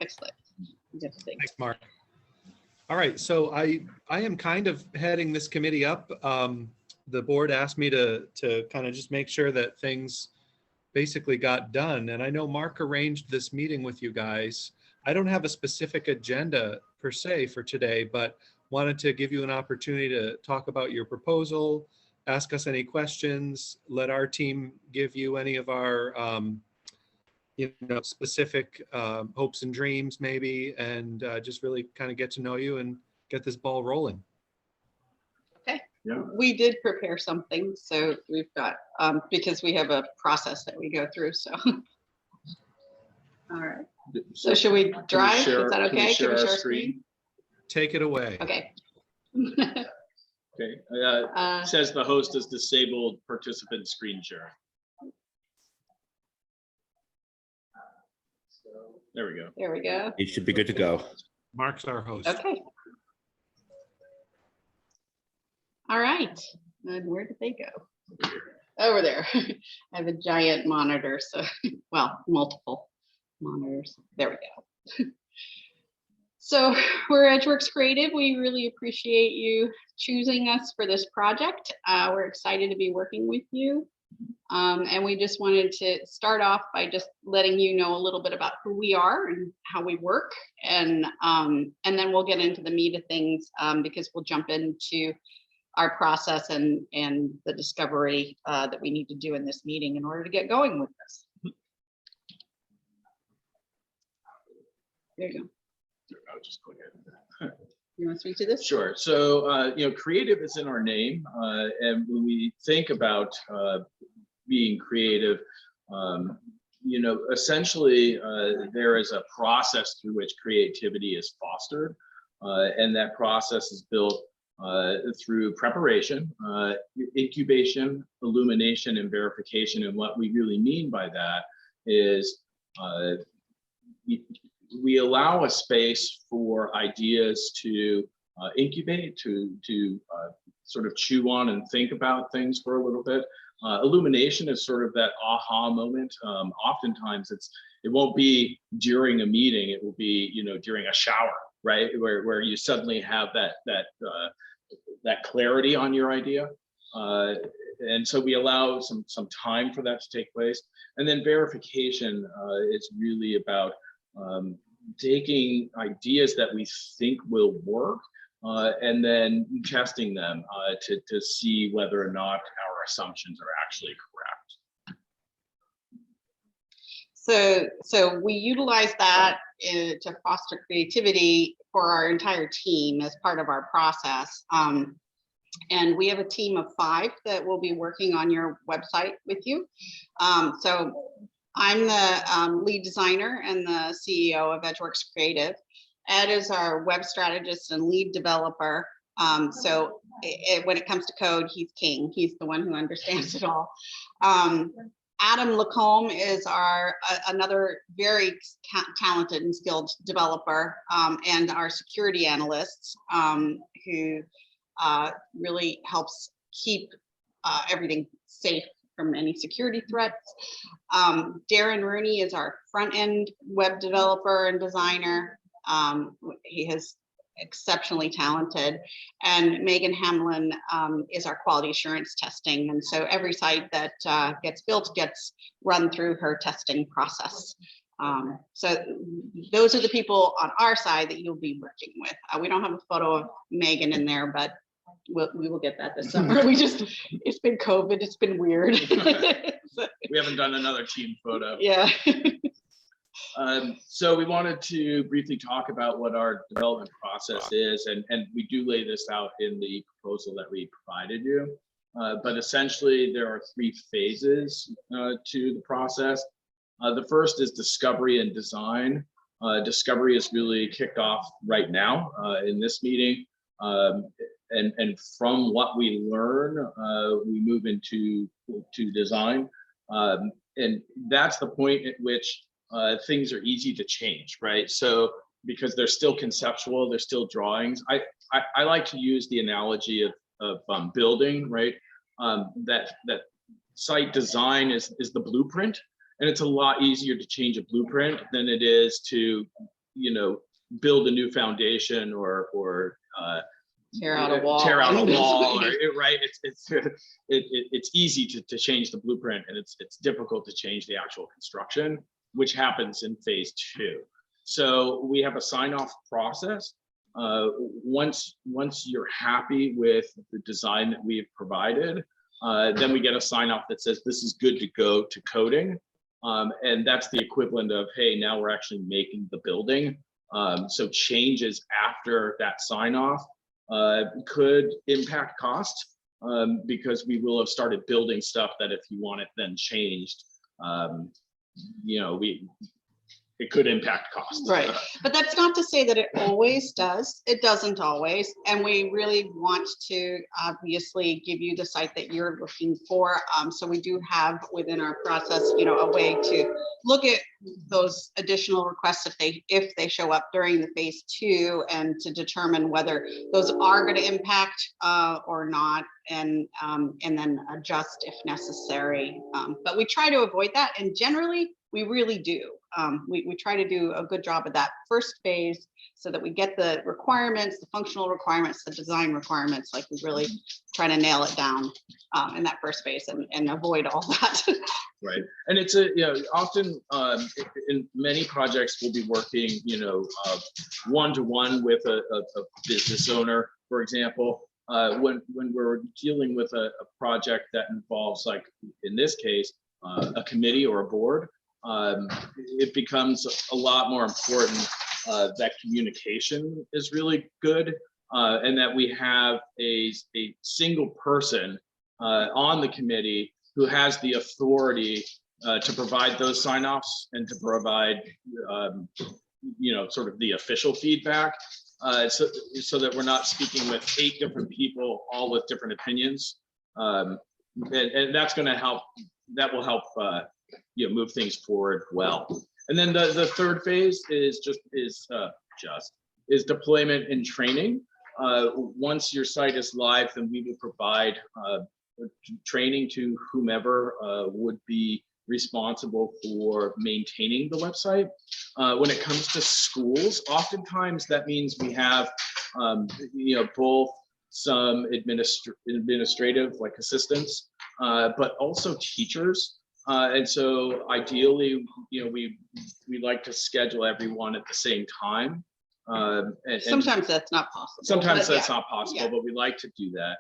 Excellent. Thanks, Mark. All right, so I am kind of heading this committee up. The board asked me to kind of just make sure that things basically got done. And I know Mark arranged this meeting with you guys. I don't have a specific agenda per se for today, but wanted to give you an opportunity to talk about your proposal, ask us any questions, let our team give you any of our specific hopes and dreams maybe, and just really kind of get to know you and get this ball rolling. Okay. Yeah. We did prepare something, so we've got, because we have a process that we go through, so. All right. So should we drive? Is that okay? Can we share our screen? Take it away. Okay. Okay. Says the host has disabled participant screen share. There we go. There we go. You should be good to go. Mark's our host. Okay. All right. And where did they go? Over there. I have a giant monitor, so, well, multiple monitors. There we go. So we're Edgeworks Creative. We really appreciate you choosing us for this project. We're excited to be working with you. And we just wanted to start off by just letting you know a little bit about who we are and how we work. And then we'll get into the meat of things, because we'll jump into our process and the discovery that we need to do in this meeting in order to get going with this. There you go. I'll just go ahead. You want to speak to this? Sure. So, creative is in our name. And when we think about being creative, essentially there is a process through which creativity is fostered. And that process is built through preparation, incubation, illumination, and verification. And what we really mean by that is we allow a space for ideas to incubate, to sort of chew on and think about things for a little bit. Illumination is sort of that aha moment. Oftentimes it won't be during a meeting, it will be, during a shower, right? Where you suddenly have that clarity on your idea. And so we allow some time for that to take place. And then verification is really about taking ideas that we think will work and then testing them to see whether or not our assumptions are actually correct. So we utilize that to foster creativity for our entire team as part of our process. And we have a team of 5 that will be working on your website with you. So I'm the lead designer and the CEO of Edgeworks Creative. Ed is our web strategist and lead developer. So when it comes to code, he's king. He's the one who understands it all. Adam Lacombe is another very talented and skilled developer, and our security analysts who really helps keep everything safe from any security threats. Darren Rooney is our front-end web developer and designer. He is exceptionally talented. And Megan Hamlin is our quality assurance testing. And so every site that gets built gets run through her testing process. So those are the people on our side that you'll be working with. We don't have a photo of Megan in there, but we will get that this summer. It's been COVID, it's been weird. We haven't done another team photo. Yeah. So we wanted to briefly talk about what our development process is, and we do lay this out in the proposal that we provided you. But essentially, there are 3 phases to the process. The first is discovery and design. Discovery is really kicked off right now in this meeting. And from what we learn, we move into design. And that's the point at which things are easy to change, right? So because they're still conceptual, they're still drawings. I like to use the analogy of building, right? That site design is the blueprint, and it's a lot easier to change a blueprint than it is to build a new foundation or Tear out a wall. Tear out a wall, right? It's easy to change the blueprint, and it's difficult to change the actual construction, which happens in phase 2. So we have a sign-off process. Once you're happy with the design that we've provided, then we get a sign-off that says this is good to go to coding, and that's the equivalent of, hey, now we're actually making the building. So changes after that sign-off could impact cost, because we will have started building stuff that if you want it then changed, it could impact cost. Right, but that's not to say that it always does. It doesn't always, and we really want to obviously give you the site that you're looking for. So we do have within our process, a way to look at those additional requests if they show up during the phase 2, and to determine whether those are going to impact or not, and then adjust if necessary. But we try to avoid that, and generally we really do. We try to do a good job of that first phase, so that we get the requirements, the functional requirements, the design requirements, like we really try to nail it down in that first phase, and avoid all that. Right, and it's often in many projects we'll be working one-to-one with a business owner, for example. When we're dealing with a project that involves, like in this case, a committee or a board, it becomes a lot more important that communication is really good, and that we have a single person on the committee who has the authority to provide those sign-offs and to provide sort of the official feedback, so that we're not speaking with 8 different people all with different opinions, and that's going to help. That will help move things forward well. And then the third phase is deployment and training. Once your site is live, then we will provide training to whomever would be responsible for maintaining the website. When it comes to schools, oftentimes that means we have both some administrative, like assistants, but also teachers. And so ideally, we like to schedule everyone at the same time. And sometimes that's not possible. Sometimes that's not possible, but we like to do that.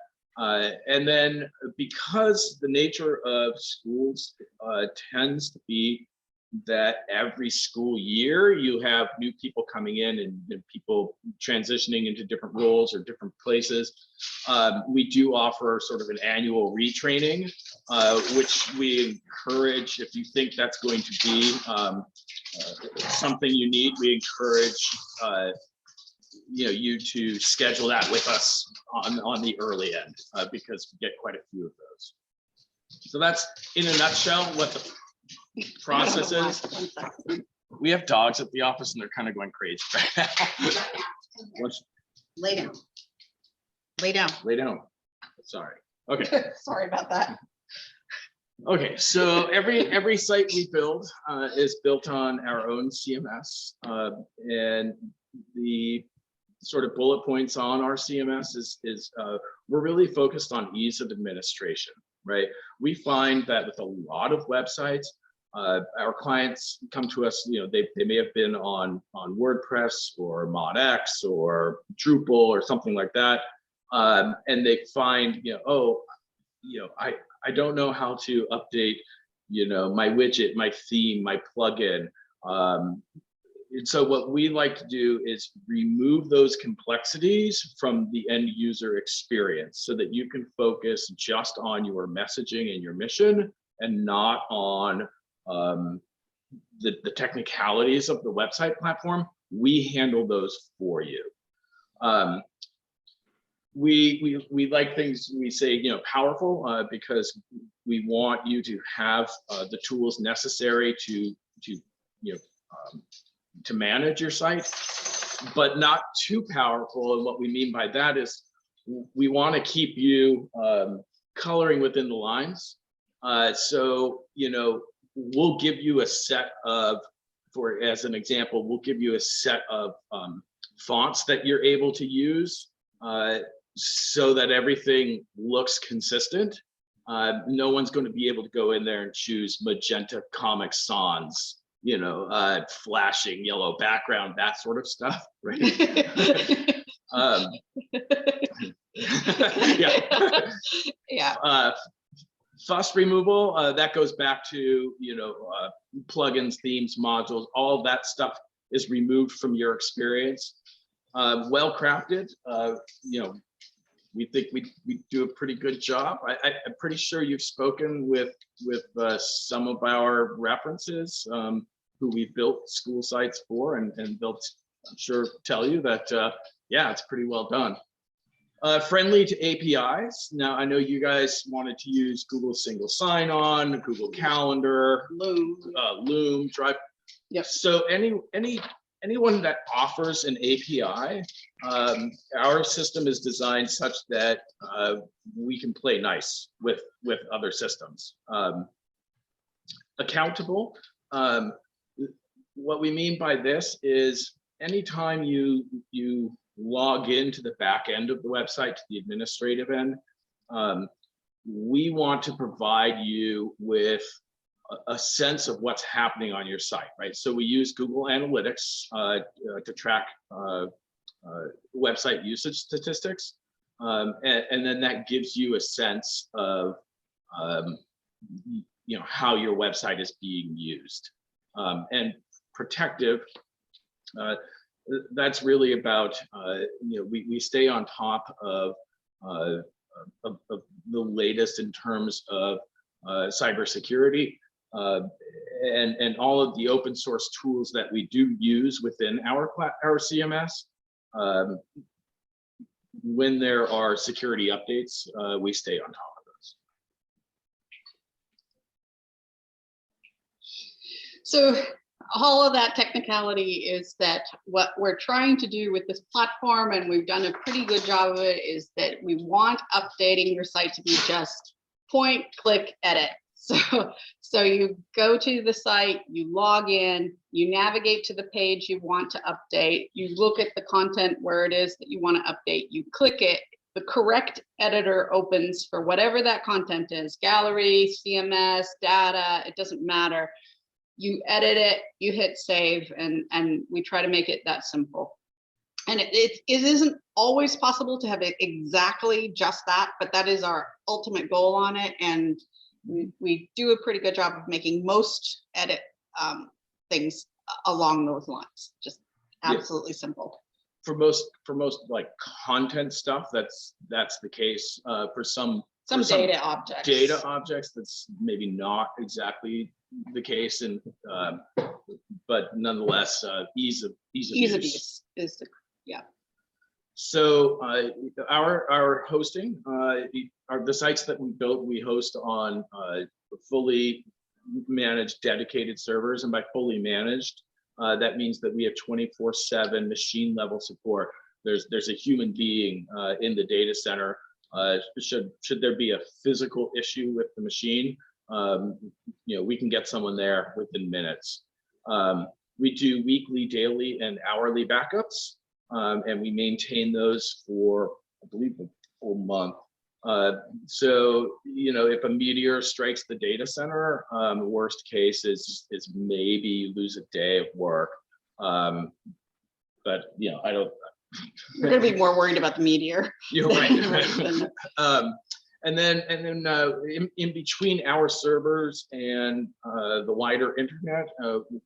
And then because the nature of schools tends to be that every school year you have new people coming in and people transitioning into different roles or different places, we do offer sort of an annual retraining, which we encourage. If you think that's going to be something you need, we encourage you to schedule that with us on the early end, because we get quite a few of those. So that's in a nutshell what the process is. We have dogs at the office and they're kind of going crazy right now. Lay down. Lay down. Lay down. Sorry. Okay. Sorry about that. Okay, so every site we build is built on our own CMS, and the sort of bullet points on our CMS is we're really focused on ease of administration, right? We find that with a lot of websites, our clients come to us, they may have been on WordPress or ModX or Drupal or something like that, and they find, I don't know how to update, my widget, my theme, my plugin. And so what we like to do is remove those complexities from the end user experience so that you can focus just on your messaging and your mission, and not on the technicalities of the website platform. We handle those for you. We like things, we say, powerful, because we want you to have the tools necessary to manage your site, but not too powerful. And what we mean by that is we want to keep you coloring within the lines. So, we'll give you a set of for as an example, we'll give you a set of fonts that you're able to use so that everything looks consistent. No one's going to be able to go in there and choose magenta Comic Sans, you know, flashing yellow background, that sort of stuff, right? Yeah. Yeah. Fuss removal, that goes back to, you know, plugins, themes, modules, all that stuff is removed from your experience. Well crafted, you know, we think we do a pretty good job. I'm pretty sure you've spoken with some of our references who we've built school sites for, and they'll, I'm sure, tell you that, yeah, it's pretty well done. Friendly to APIs. Now, I know you guys wanted to use Google Single Sign-On, Google Calendar, Loom, Drive. Yep. So anyone that offers an API, our system is designed such that we can play nice with other systems. Accountable. What we mean by this is anytime you log into the back end of the website, to the administrative end, we want to provide you with a sense of what's happening on your site, right? So we use Google Analytics to track website usage statistics, and then that gives you a sense of you know, how your website is being used. And protective, that's really about, you know, we stay on top of the latest in terms of cybersecurity, and all of the open source tools that we do use within our CMS. When there are security updates, we stay on top of those. So all of that technicality is that what we're trying to do with this platform, and we've done a pretty good job of it, is that we want updating your site to be just point, click, edit. So you go to the site, you log in, you navigate to the page you want to update, you look at the content where it is that you want to update, you click it, the correct editor opens for whatever that content is, gallery, CMS, data, it doesn't matter. You edit it, you hit save, and we try to make it that simple. And it isn't always possible to have it exactly just that, but that is our ultimate goal on it. And we do a pretty good job of making most edit things along those lines, just absolutely simple. For most like content stuff, that's the case. For some data objects, that's maybe not exactly the case, and but nonetheless, ease of use is yeah. So our hosting, the sites that we built, we host on fully managed dedicated servers, and by fully managed, that means that we have 24/7 machine level support. There's a human being in the data center. Should there be a physical issue with the machine, you know, we can get someone there within minutes. We do weekly, daily, and hourly backups, and we maintain those for, I believe, a full month. So, you know, if a meteor strikes the data center, worst case is maybe you lose a day of work. But, you know, I don't. We're going to be more worried about the meteor. You're right. And then in between our servers and the wider internet,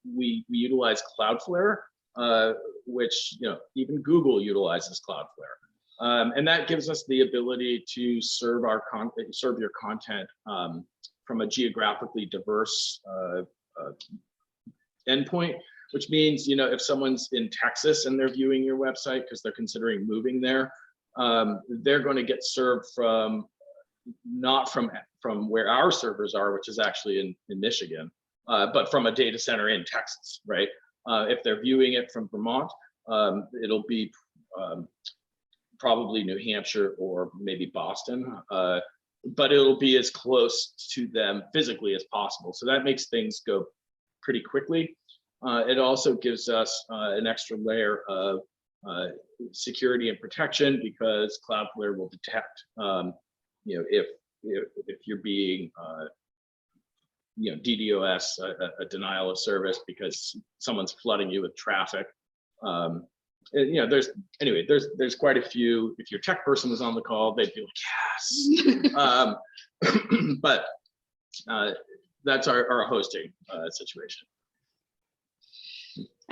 we utilize Cloudflare, which, you know, even Google utilizes Cloudflare, and that gives us the ability to serve your content from a geographically diverse endpoint. Which means, you know, if someone's in Texas and they're viewing your website because they're considering moving there, they're going to get served not from where our servers are, which is actually in Michigan, but from a data center in Texas, right? If they're viewing it from Vermont, it'll be probably New Hampshire or maybe Boston, but it'll be as close to them physically as possible. So that makes things go pretty quickly. It also gives us an extra layer of security and protection, because Cloudflare will detect, if you're being, DDoS, a denial of service, because someone's flooding you with traffic. And, there's quite a few. If your tech person was on the call, they'd be like, yes. But that's our hosting situation.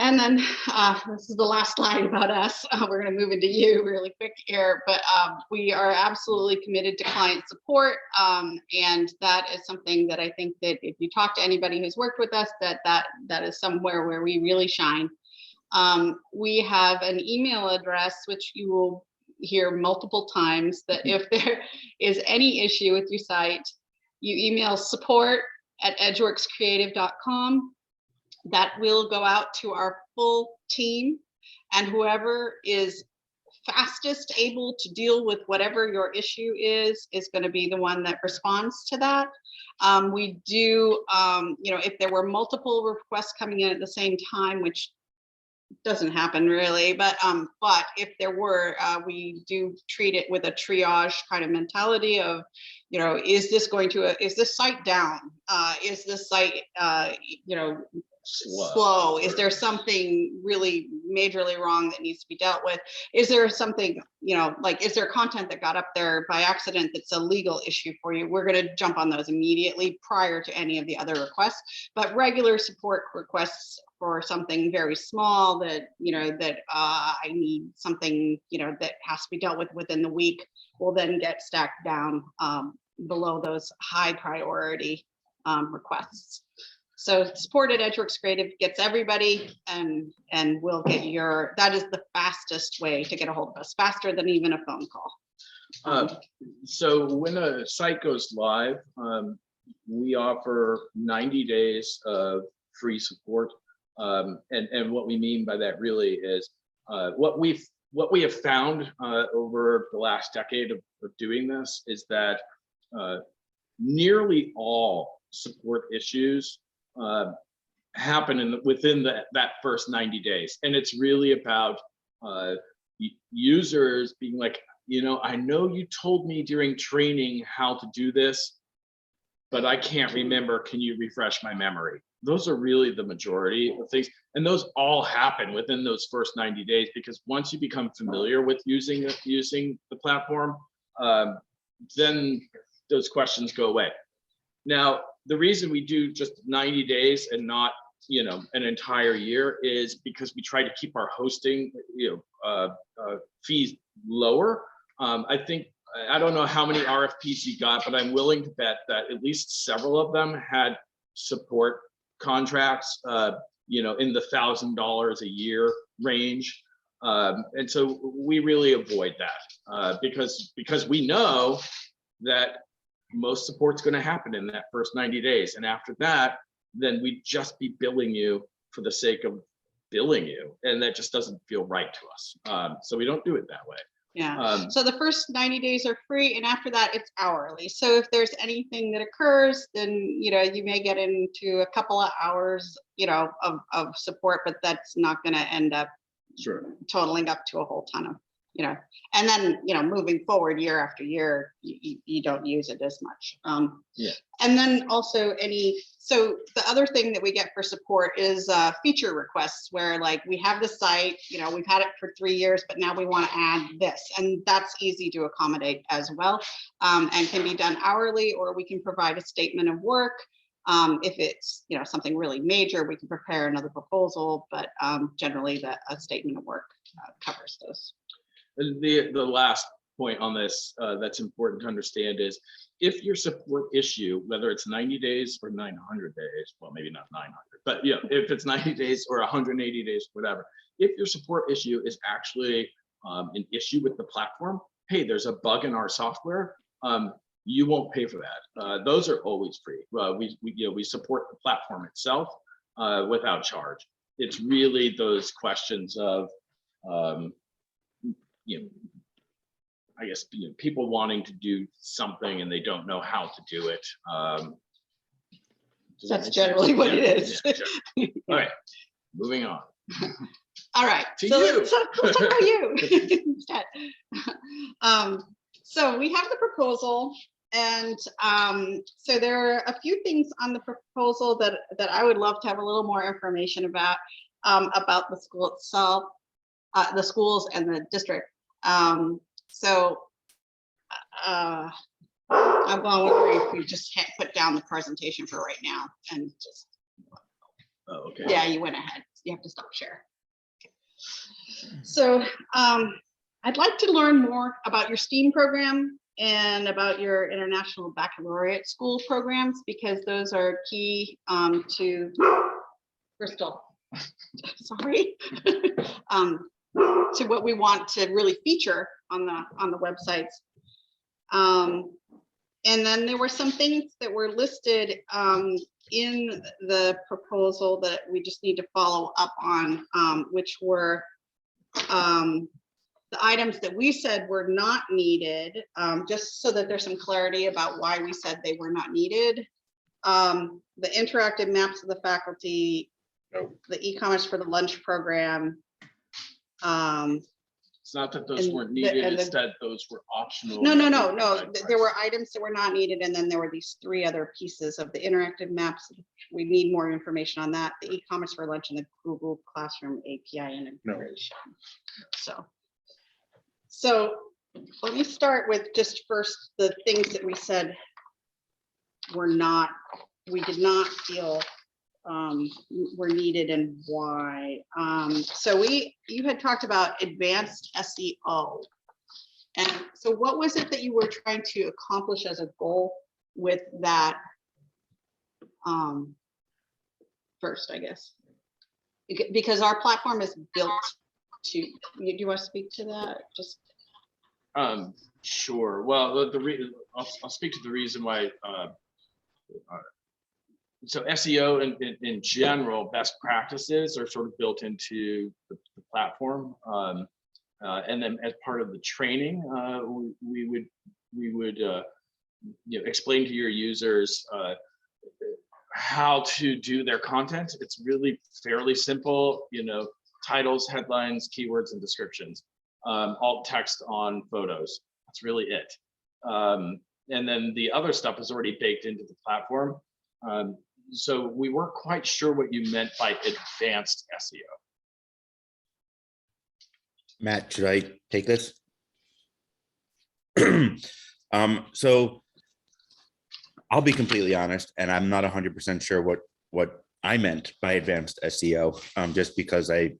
And then this is the last slide about us. We're going to move into you really quick here, but we are absolutely committed to client support. And that is something that I think that if you talk to anybody who's worked with us, that is somewhere where we really shine. We have an email address, which you will hear multiple times, that if there is any issue with your site, you email support@edgeworkscreative.com. That will go out to our full team, and whoever is fastest able to deal with whatever your issue is going to be the one that responds to that. We do, if there were multiple requests coming in at the same time, which doesn't happen really, but if there were, we do treat it with a triage kind of mentality of, is this site down? Is this site, slow? Is there something really majorly wrong that needs to be dealt with? Is there something, is there content that got up there by accident that's a legal issue for you? We're going to jump on those immediately prior to any of the other requests. But regular support requests for something very small that, I need something, that has to be dealt with within the week, will then get stacked down below those high priority requests. So support at Edgeworks Creative gets everybody, and we'll get that is the fastest way to get a hold of us, faster than even a phone call. So when a site goes live, we offer 90 days of free support. And what we mean by that really is what we have found over the last decade of doing this is that nearly all support issues happen within that first 90 days. And it's really about users being like, I know you told me during training how to do this, but I can't remember. Can you refresh my memory? Those are really the majority of things. And those all happen within those first 90 days, because once you become familiar with using the platform, then those questions go away. Now, the reason we do just 90 days and not, an entire year is because we try to keep our hosting, fees lower. I don't know how many RFPs you got, but I'm willing to bet that at least several of them had support contracts, in the $1,000 a year range. And so we really avoid that because we know that most support's going to happen in that first 90 days. And after that, then we'd just be billing you for the sake of billing you. And that just doesn't feel right to us. So we don't do it that way. Yeah. So the first 90 days are free, and after that it's hourly. So if there's anything that occurs, then you may get into a couple of hours, of support, but that's not going to end up totaling up to a whole ton of, and then moving forward year after year, you don't use it as much. And then also so the other thing that we get for support is feature requests, where we have the site, we've had it for 3 years, but now we want to add this, and that's easy to accommodate as well, and can be done hourly, or we can provide a statement of work. If it's something really major, we can prepare another proposal, but generally a statement of work covers those. The last point on this that's important to understand is, if your support issue, whether it's 90 days or 900 days, well, maybe not 900, but if it's 90 days or 180 days, whatever, if your support issue is actually an issue with the platform, hey, there's a bug in our software, you won't pay for that. Those are always free. We support the platform itself without charge. It's really those questions of I guess people wanting to do something and they don't know how to do it. That's generally what it is. Yeah, sure. All right. moving on. All right. To So you. let's talk about you instead. So we have the proposal, and so there are a few things on the proposal that I would love to have a little more information about the school itself, the schools and the district. I'm wondering if we just put down the presentation for right now and just. Oh, okay. Yeah, you went ahead. You have to stop share. So I'd like to learn more about your STEAM program and about your International Baccalaureate School programs, because those are key to Crystal. Sorry. To what we want to really feature on the websites. And then there were some things that were listed in the proposal that we just need to follow up on, which were the items that we said were not needed, just so that there's some clarity about why we said they were not needed. The interactive maps of the faculty, the e-commerce for the lunch program. It's not that those weren't needed, it's that those were optional. No. There were items that were not needed, and then there were these three other pieces of the interactive maps. We need more information on that. The e-commerce for lunch and the Google Classroom API integration. So let me start with just first the things that we said we did not feel were needed and why. So you had talked about advanced SEO. And so what was it that you were trying to accomplish as a goal with that first, I guess? Because our platform is built to, do you want to speak to that? Just Sure. Well, I'll speak to the reason why. So SEO in general, best practices are sort of built into the platform, and then as part of the training, we would explain to your users how to do their content. It's really fairly simple. Titles, headlines, keywords, and descriptions. Alt text on photos. That's really it. And then the other stuff is already baked into the platform. So we weren't quite sure what you meant by advanced SEO. Matt, should I take this? So I'll be completely honest, and I'm not 100% sure what I meant by advanced SEO, just because I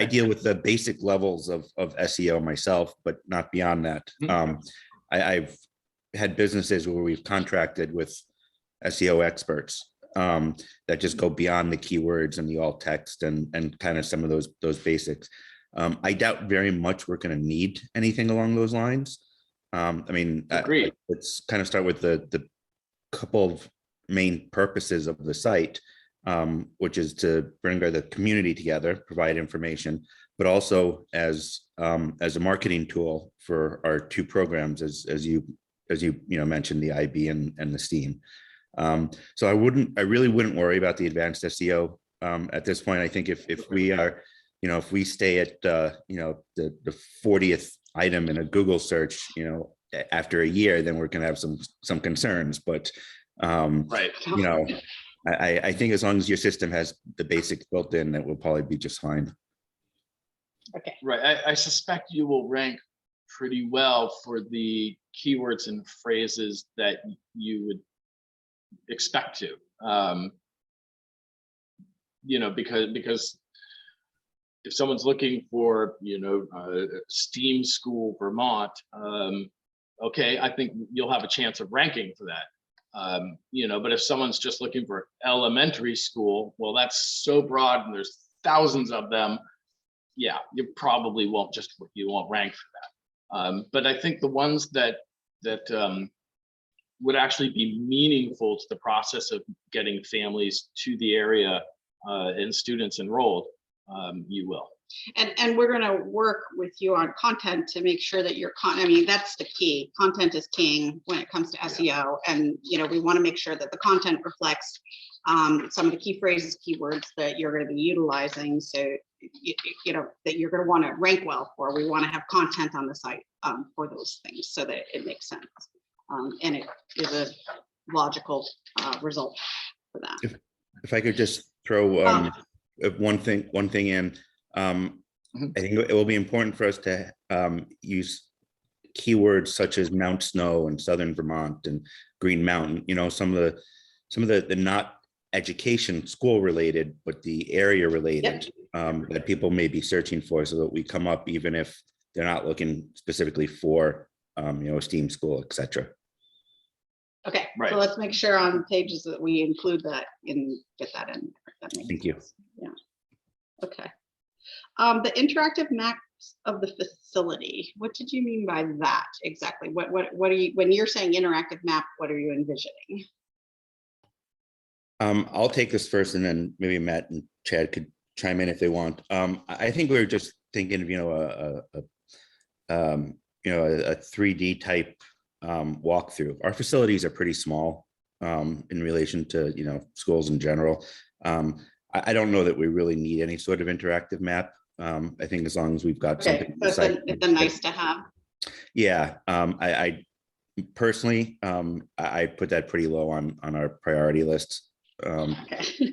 deal with the basic levels of SEO myself, but not beyond that. I've had businesses where we've contracted with SEO experts that just go beyond the keywords and the alt text and kind of some of those basics. I doubt very much we're going to need anything along those lines. Let's kind of start with the couple of main purposes of the site, which is to bring the community together, provide information, but also as a marketing tool for our two programs, as you mentioned, the IB and the STEAM. So I really wouldn't worry about the advanced SEO at this point. I think if we are, if we stay at the 40th item in a Google search, after a year, then we're going to have some concerns. But right. I think as long as your system has the basics built in, that will probably be just fine. Okay. Right. I suspect you will rank pretty well for the keywords and phrases that you would expect to, because if someone's looking for, STEAM School Vermont, okay, I think you'll have a chance of ranking for that. But if someone's just looking for elementary school, well, that's so broad and there's thousands of them. Yeah, you probably won't rank for that. But I think the ones that would actually be meaningful to the process of getting families to the area and students enrolled, you will. And we're going to work with you on content to make sure that your that's the key. Content is king when it comes to SEO, and we want to make sure that the content reflects some of the key phrases, keywords that you're going to be utilizing. So, you know, that you're going to want to rank well for. We want to have content on the site for those things so that it makes sense. And it is a logical result for that. If I could just throw one thing in, I think it will be important for us to use keywords such as Mount Snow and Southern Vermont and Green Mountain. You know, some of the not education school related, but the area related that people may be searching for, so that we come up even if they're not looking specifically for you know, a STEAM school, etc. Okay, Right. so let's make sure on pages that we include that and get that in. That makes Thank you. sense. Yeah. Okay. The interactive maps of the facility. What did you mean by that exactly? What are you, when you're saying interactive map, what are you envisioning? I'll take this first, and then maybe Matt and Chad could chime in if they want. I think we were just thinking of, you know, a 3D type walkthrough. Our facilities are pretty small in relation to, you know, schools in general. I don't know that we really need any sort of interactive map. I think as long as we've got Okay, something. so it's a nice to have. Yeah, I personally, I put that pretty low on our priority list. Okay.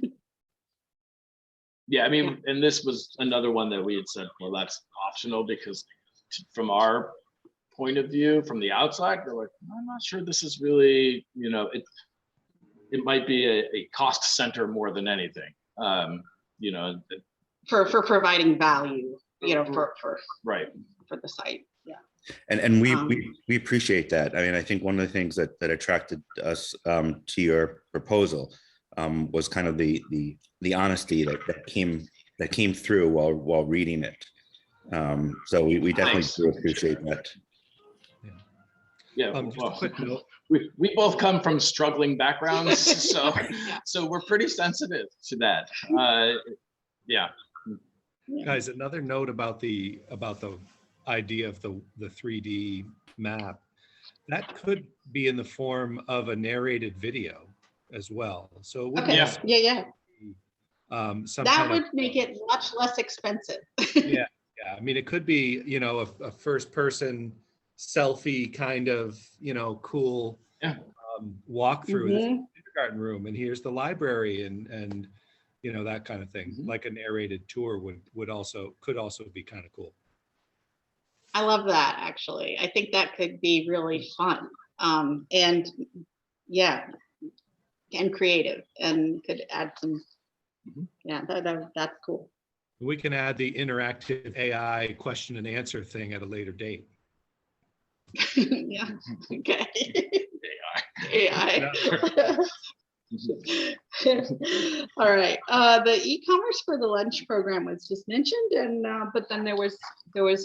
Yeah, I mean, and this was another one that we had said, well, that's optional, because from our point of view, from the outside, we're like, I'm not sure this is really, you know, it might be a cost center more than anything. You know, For providing value, you know, for right. for the site. Yeah. And we appreciate that. I mean, I think one of the things that attracted us to your proposal was kind of the honesty that came through while reading it. So we definitely do appreciate that. Yeah, Just a quick note. we both come from struggling backgrounds, so we're pretty sensitive to that. Yeah. Guys, another note about the idea of the 3D map, that could be in the form of a narrated video as well. So it wouldn't Okay. necessarily Yeah. be, some That kind would of, make it much less expensive. yeah. I mean, it could be, you know, a first person selfie kind of, you know, cool walk through the kindergarten room, and here's the library, and you know, that kind of thing. Like a narrated tour could also be kind of cool. I love that, actually. I think that could be really fun. And yeah, and creative, and could add some, yeah, that's cool. We can add the interactive AI question and answer thing at a later date. Yeah, okay. AI. All right. The e-commerce for the lunch program was just mentioned, and but then there was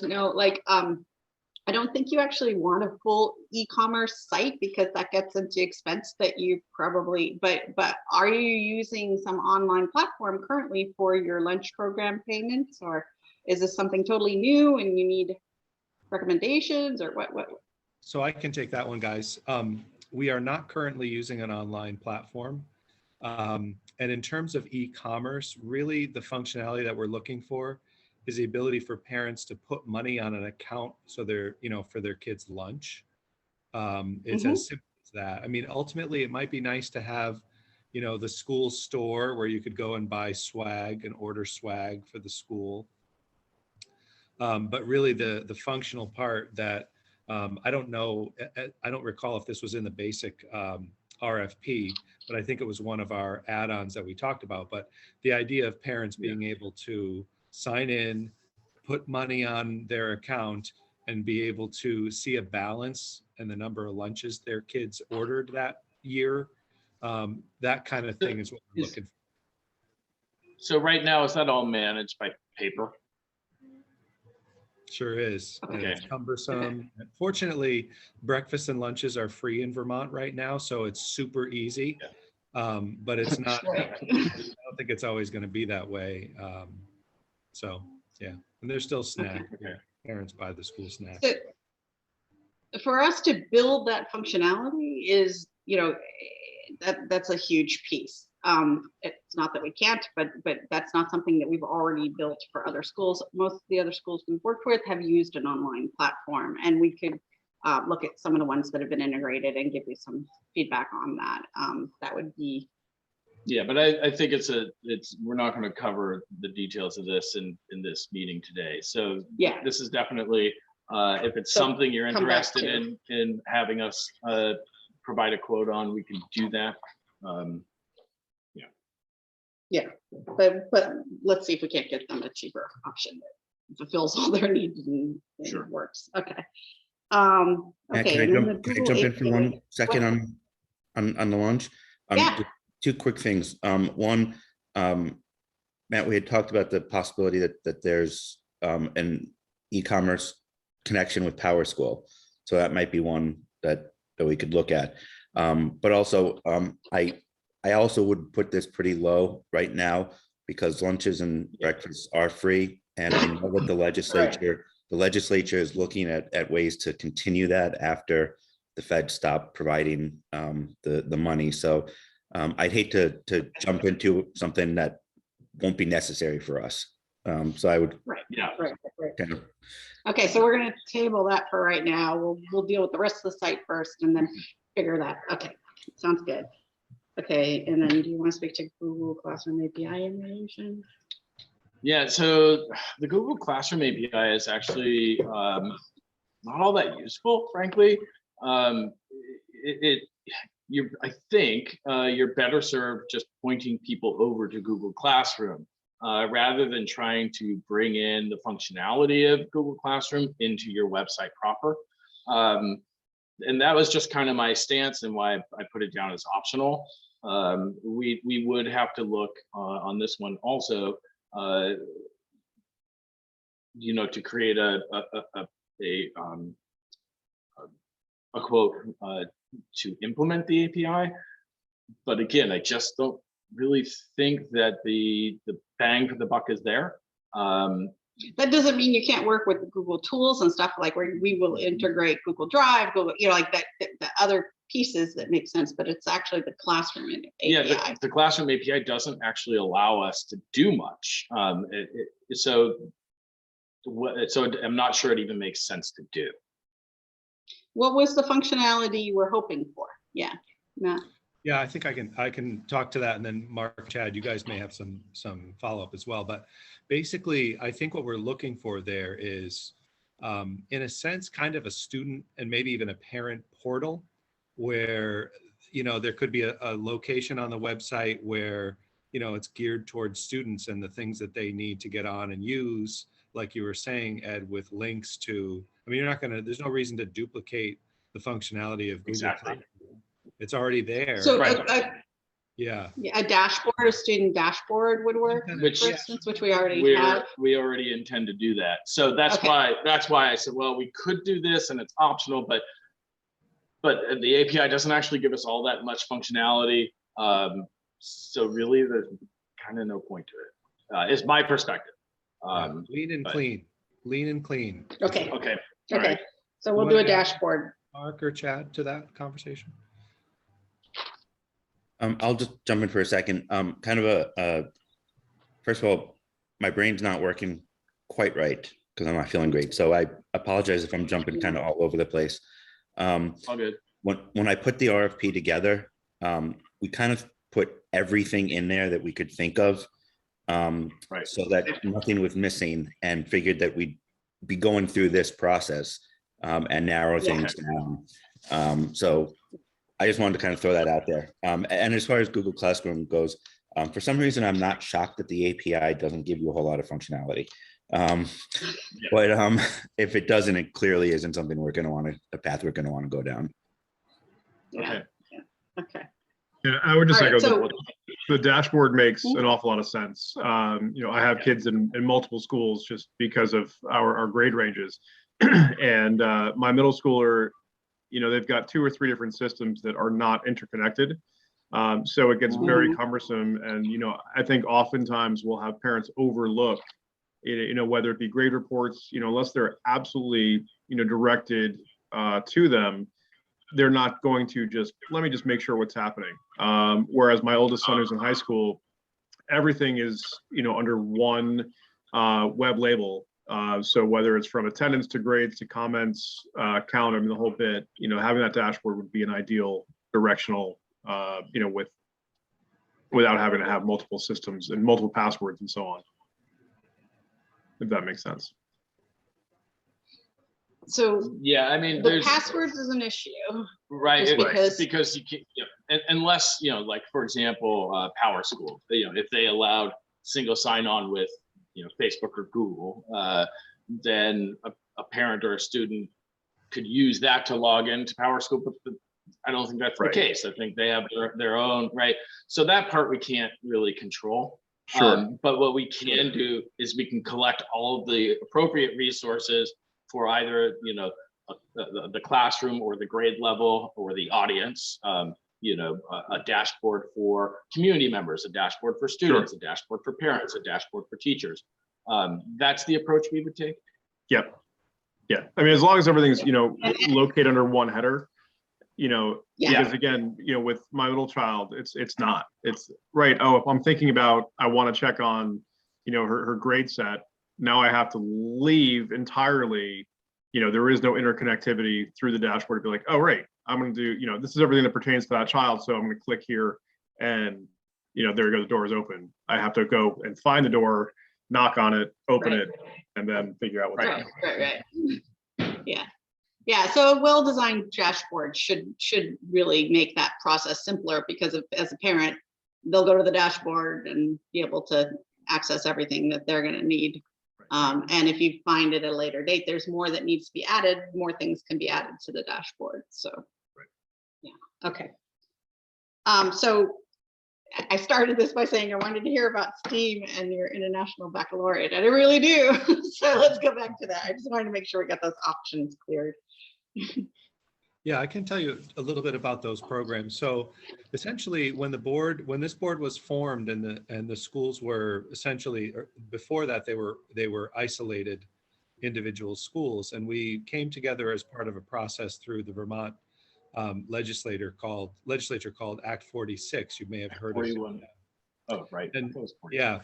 no, like, I don't think you actually want a full e-commerce site, because that gets into expense that you probably, but are you using some online platform currently for your lunch program payments, or is this something totally new and you need recommendations, or what? So I can take that one, guys. We are not currently using an online platform. And in terms of e-commerce, really the functionality that we're looking for is the ability for parents to put money on an account, so they're, you know, for their kids' lunch. It's as simple as that. I mean, ultimately it might be nice to have, you know, the school store where you could go and buy swag and order swag for the school. But really the functional part that, I don't know, I don't recall if this was in the basic RFP, but I think it was one of our add-ons that we talked about. But the idea of parents being able to sign in, put money on their account, and be able to see a balance and the number of lunches their kids ordered that year, that kind of thing is what we're looking for. So right now, is that all managed by paper? Sure is. And Okay. it's cumbersome. Fortunately, breakfast and lunches are free in Vermont right now, so it's super easy. But it's not, I don't think it's always going to be that way. So yeah, and there's still snack. Okay. Parents buy the school snacks. So for us to build that functionality is, you know, that's a huge piece. It's not that we can't, but that's not something that we've already built for other schools. Most of the other schools we've worked with have used an online platform, and we could look at some of the ones that have been integrated and give you some feedback on that. That would be. Yeah, but I think we're not going to cover the details of this in this meeting today. So Yeah, this is definitely, if it's So something you're come back interested in having us provide a quote on, we can do that. yeah, but let's see if we can't get them a cheaper option that fulfills all their needs and Sure. works. Okay. Matt, Okay. can And then I the jump in Google for one API second on the launch? Yeah. Just two quick things. One, Matt, we had talked about the possibility that there's an e-commerce connection with Power School. So that might be one that we could look at. But also, I also would put this pretty low right now because lunches and breakfasts are free. And I know that the legislature is looking at ways to continue that after the Fed stopped providing the money. So I'd hate to jump into something that won't be necessary for us. So I would Right. Yeah. Right. kind of, Okay, so we're going to table that for right now. We'll deal with the rest of the site first and then figure that. Okay, sounds good. Okay, and then do you want to speak to Google Classroom API information? Yeah, so the Google Classroom API is actually not all that useful, frankly. I think you're better served just pointing people over to Google Classroom rather than trying to bring in the functionality of Google Classroom into your website proper. And that was just kind of my stance and why I put it down as optional. We would have to look on this one also, to create a quote to implement the API. But again, I just don't really think that the bang for the buck is there. That doesn't mean you can't work with the Google tools and stuff like where we will integrate Google Drive, Google, like that, the other pieces that make sense, but it's actually the Classroom API. Yeah, the Classroom API doesn't actually allow us to do much. So I'm not sure it even makes sense to do. What was the functionality you were hoping for? Yeah, Matt. Yeah, I think I can talk to that, and then Mark, Chad, you guys may have some follow-up as well. But basically, I think what we're looking for there is, in a sense, kind of a student and maybe even a parent portal, where there could be a location on the website where it's geared towards students and the things that they need to get on and use, like you were saying, Ed, with links to. I mean, there's no reason to duplicate the functionality of Google. Exactly. It's already there. So Right. Yeah. a dashboard, a student dashboard would work, Which for instance, which we already have. We already intend to do that. So that's Okay. why I said, well, we could do this and it's optional, but the API doesn't actually give us all that much functionality. So really there's kind of no point to it. Is my perspective. Lean and clean. Lean and clean. Okay. Okay. Okay. Right. So we'll do a dashboard. Mark or Chad to that conversation? I'll just jump in for a second. Kind of first of all, my brain's not working quite right because I'm not feeling great. So I apologize if I'm jumping kind of all over the place. All good. When I put the RFP together, we kind of put everything in there that we could think of, Right. so that nothing was missing, and figured that we'd be going through this process and narrow things down. So I just wanted to kind of throw that out there. And as far as Google Classroom goes, for some reason, I'm not shocked that the API doesn't give you a whole lot of functionality. But if it doesn't, it clearly isn't something we're going to want to, a path we're going to want to go down. Yeah. Okay. Okay. Yeah, I would just All right, echo so- the dashboard makes an awful lot of sense. I have kids in multiple schools just because of our grade ranges. And my middle schooler, they've got 2 or 3 different systems that are not interconnected. So it gets very cumbersome. And, I think oftentimes we'll have parents overlook, whether it be grade reports, unless they're absolutely, directed to them. they're not going to just, let me just make sure what's happening. Whereas my oldest son who's in high school, everything is, under one web label. So whether it's from attendance to grades to comments, count, I mean, the whole bit, having that dashboard would be an ideal directional, without having to have multiple systems and multiple passwords and so on. If that makes sense. So Yeah, I mean, the there's passwords is an issue. right just because you can, unless like for example, Power School, if they allowed single sign-on with Facebook or Google, then a parent or a student could use that to log into Power School, but I don't think that's Right. the case. I think they have their own, right? So that part we can't really control. Sure. But what we can do is we can collect all of the appropriate resources for either the classroom or the grade level or the audience. A dashboard for community members, a dashboard for students, Sure. a dashboard for parents, a dashboard for teachers. That's the approach we would take. Yep. Yeah. I mean, as long as everything's, located under one header, Yeah. because again, with my little child, it's right. Oh, if I'm thinking about, I want to check on, her grade set. Now I have to leave entirely, there is no interconnectivity through the dashboard to be like, oh, right, I'm going to do, this is everything that pertains to that child. So I'm going to click here and, there you go, the door is open. I have to go and find the door, knock on it, open Right. it, and then figure out what's Right, happening. right. Yeah. So a well-designed dashboard should really make that process simpler, because as a parent, they'll go to the dashboard and be able to access everything that they're going to need. And if you find at a later date, there's more that needs to be added, more things can be added to the dashboard. So, yeah. Okay. So I started this by saying I wanted to hear about STEAM and your International Baccalaureate, and I really do. So let's go back to that. I just wanted to make sure we got those options cleared. Yeah, I can tell you a little bit about those programs. So essentially, when this board was formed and the schools were essentially, before that, they were isolated individual schools, and we came together as part of a process through the Vermont legislature called Act 46. You may have heard 41. of it. Oh, right. And That was 41. yeah,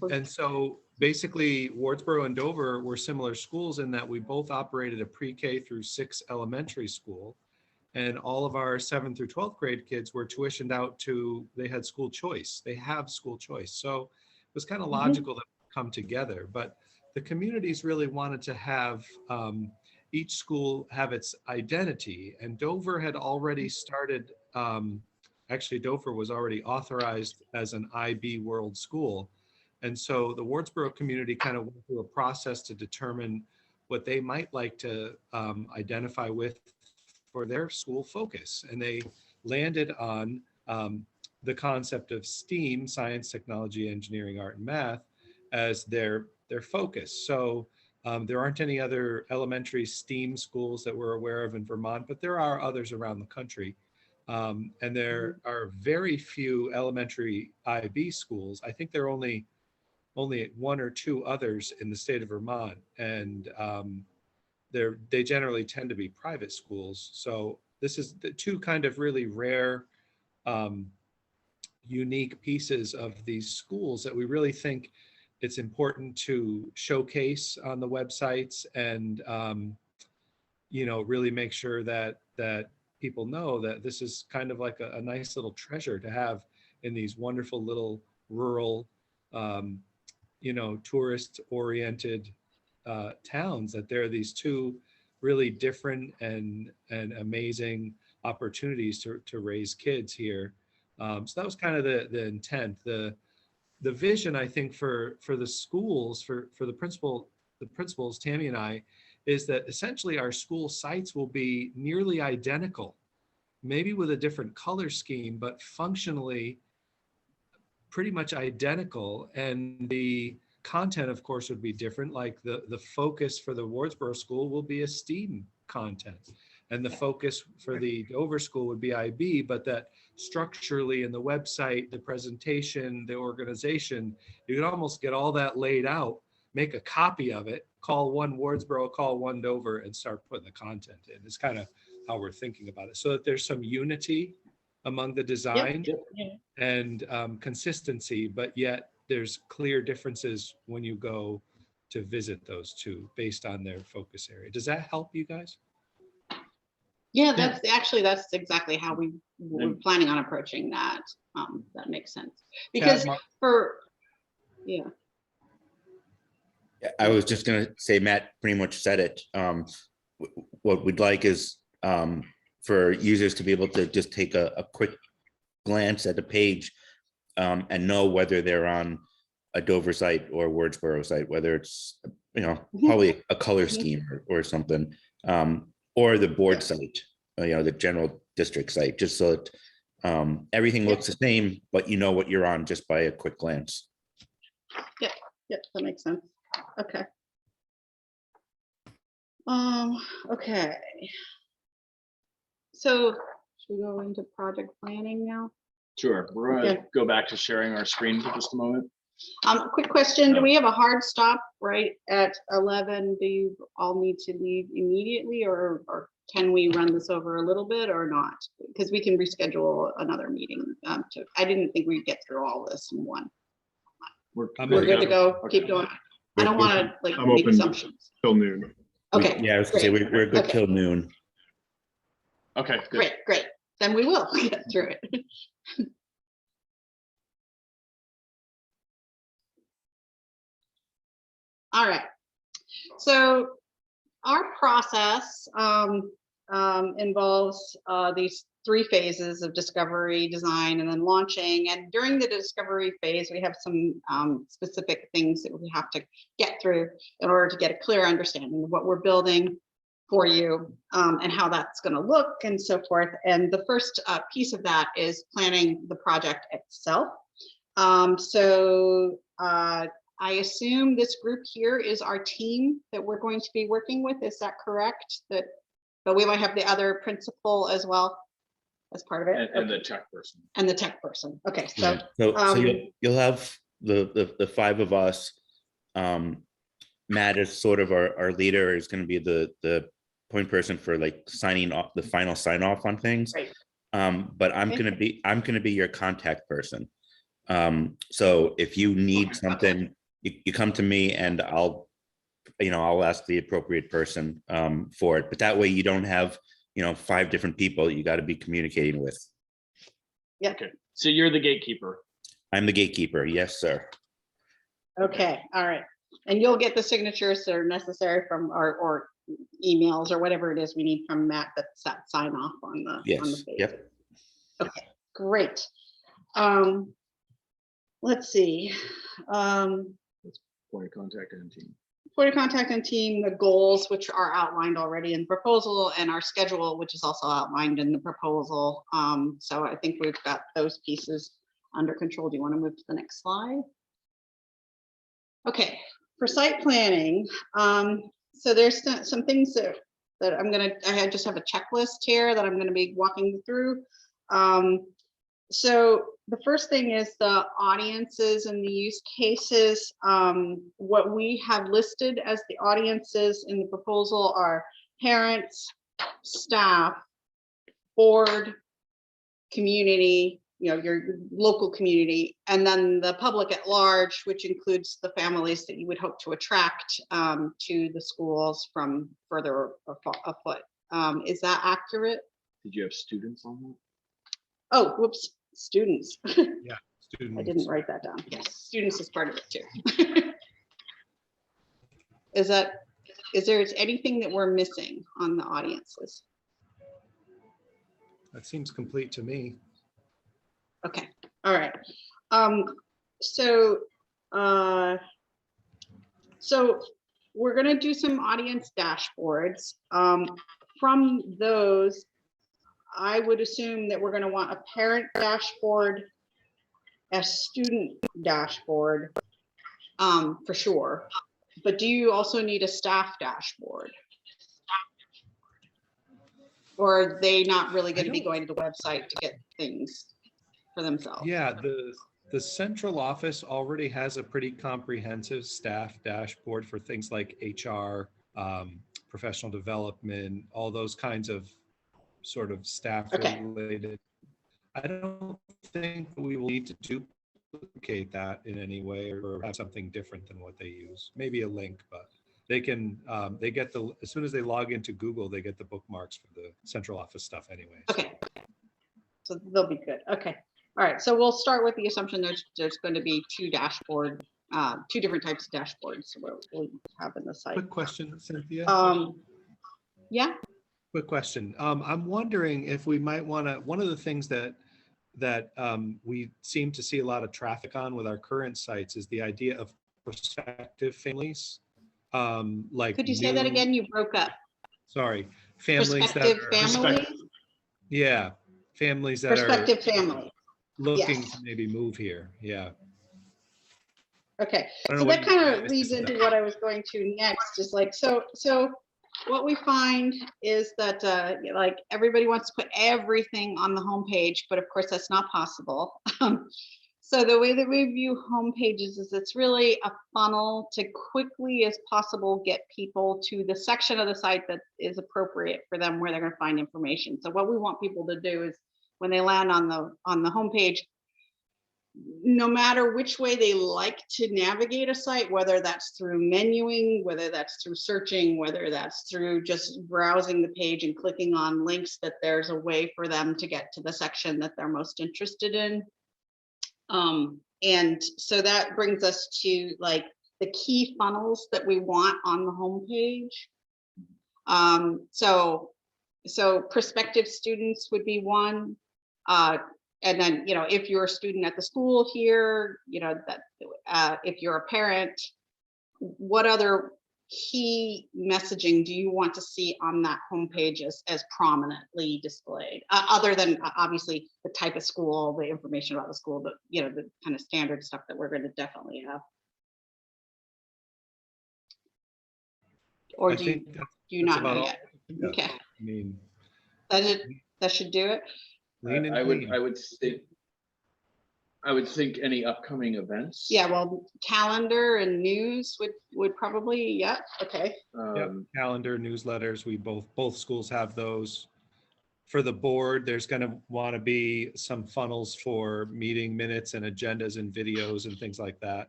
and so basically Wardsboro and Dover were similar schools in that we both operated a pre-K through 6 elementary school, and all of our 7th through 12th grade kids were tuitioned out to, they have school choice. So it was kind of logical that we come together, but the communities really wanted to have each school have its identity, and Dover had already started, actually Dover was already authorized as an IB World School. And so the Wardsboro community kind of went through a process to determine what they might like to identify with for their school focus. And they landed on the concept of STEAM, science, technology, engineering, art, and math, as their focus. So there aren't any other elementary STEAM schools that we're aware of in Vermont, but there are others around the country. And there are very few elementary IB schools. I think there are only 1 or 2 others in the state of Vermont, and they generally tend to be private schools. So this is the 2 kind of really rare, unique pieces of these schools that we really think it's important to showcase on the websites, and really make sure that people know that this is kind of like a nice little treasure to have in these wonderful little rural, tourist-oriented towns, that there are these 2 really different and amazing opportunities to raise kids here. So that was kind of the intent. The vision, I think, for the schools, for the principals, Tammy and I, is that essentially our school sites will be nearly identical, maybe with a different color scheme, but functionally pretty much identical. And the content, of course, would be different. Like the focus for the Wardsboro school will be a STEAM content, and the focus for the Dover school would be IB, but that structurally in the website, the presentation, the organization, you can almost get all that laid out, make a copy of it, call one Wardsboro, call one Dover, and start putting the content in. It's kind of how we're thinking about it, so that there's some unity among the design Yep. and consistency, but yet there's clear differences when you go to visit those two based on their focus area. Does that help you guys? Yeah, that's exactly how we're planning on approaching that. That makes sense. Because yeah. I was just gonna say, Matt pretty much said it. What we'd like is for users to be able to just take a quick glance at the page and know whether they're on a Dover site or Wordsboro site, whether it's, probably a color scheme or something, or the board site, the general district site, just so that everything looks the same, but you know what you're on just by a quick glance. Yep, that makes sense. Okay. Okay. So should we go into project planning now? Sure. We're going to go back to sharing our screen for just a moment. Quick question. Do we have a hard stop right at 11? Do you all need to leave immediately, or can we run this over a little bit or not? Because we can reschedule another meeting. I didn't think we'd get through all this in one. We're good to go. Okay. Keep going. I don't want to I'm make open assumptions. till noon. Okay. Yeah, I was gonna say we're good till noon. Okay, good. Great. Then we will get through it. All right. So our process involves these 3 phases of discovery, design, and then launching. And during the discovery phase, we have some specific things that we have to get through in order to get a clear understanding of what we're building for you and how that's going to look and so forth. And the first piece of that is planning the project itself. I assume this group here is our team that we're going to be working with. Is that correct? But we might have the other principal as well as part of it. And the tech person. And the tech person. Okay, so Yeah. So you'll have the 5 of us. Matt is sort of our leader, is going to be the point person for like signing off, the final sign off on things. Right. But I'm going to be your contact person. So if you need something, you come to me and I'll ask the appropriate person for it. But that way you don't have 5 different people you got to be communicating with. Yeah. Okay. So you're the gatekeeper. I'm the gatekeeper. Yes, sir. Okay. All right. And you'll get the signatures that are necessary from or emails or whatever it is we need from Matt that's that sign off on the Yes. page. Yep. Okay. Great. Let's see. Point of contact and team. Point of contact and team, the goals, which are outlined already in the proposal, and our schedule, which is also outlined in the proposal. So I think we've got those pieces under control. Do you want to move to the next slide? Okay, for site planning. So there's some things that I just have a checklist here that I'm going to be walking through. So the first thing is the audiences and the use cases. What we have listed as the audiences in the proposal are parents, staff, board, community, your local community, and then the public at large, which includes the families that you would hope to attract to the schools from further afoot. Is that accurate? Did you have students on that? Oh, whoops, students. Yeah, students. I didn't write that down. Yes, students is part of it too. Is there anything that we're missing on the audiences? That seems complete to me. Okay, all right. So we're gonna do some audience dashboards. From those, I would assume that we're going to want a parent dashboard, a student dashboard, for sure. But do you also need a staff dashboard? Or are they not really going to be going to the website to get things for themselves? Yeah, the central office already has a pretty comprehensive staff dashboard for things like HR, professional development, all those kinds of sort of staff Okay. related. I don't think we will need to duplicate that in any way or have something different than what they use. Maybe a link, but they can, they get as soon as they log into Google, they get the bookmarks for the central office stuff anyway. So. Okay. So they'll be good. Okay. All right. So we'll start with the assumption there's going to be two different types of dashboards we'll have in the site. Quick question, Cynthia. Yeah. Quick question. I'm wondering if we might want to, one of the things that we seem to see a lot of traffic on with our current sites is the idea of prospective families. Like, could you say that again? You broke up. Sorry, families that Prospective are, families. yeah, families that Prospective are family. looking Yes. to maybe move here. Yeah. Okay. I don't So know that what kind you of guys leads think of into that. what I was going to next. Is like so. What we find is that like everybody wants to put everything on the homepage, but of course that's not possible. So the way that we view homepages is it's really a funnel to quickly as possible get people to the section of the site that is appropriate for them, where they're going to find information. So what we want people to do is when they land on the homepage, no matter which way they like to navigate a site, whether that's through menuing, whether that's through searching, whether that's through just browsing the page and clicking on links, that there's a way for them to get to the section that they're most interested in. And so that brings us to like the key funnels that we want on the homepage. So prospective students would be one. And then, if you're a student at the school here, that if you're a parent, what other key messaging do you want to see on that homepage as prominently displayed, other than obviously the type of school, the information about the school, but the kind of standard stuff that we're going to definitely have? Or I do think you not know yet? Yeah. Okay, I mean, that should do it. lean and I clean. would think any upcoming events. Yeah, well, calendar and news would probably, yeah, okay. Yep, calendar, newsletters, we both schools have those. For the board, there's going to want to be some funnels for meeting minutes and agendas and videos and things like that.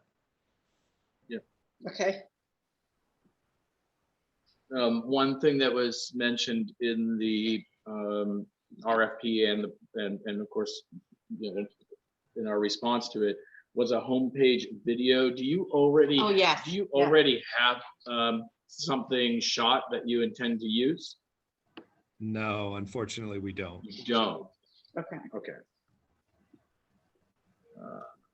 Okay. One thing that was mentioned in the RFP and of course, in our response to it, was a homepage video. Do you already? Oh, yes. Do you Yeah. already have something shot that you intend to use? No, unfortunately, we don't. You don't. Okay. Okay.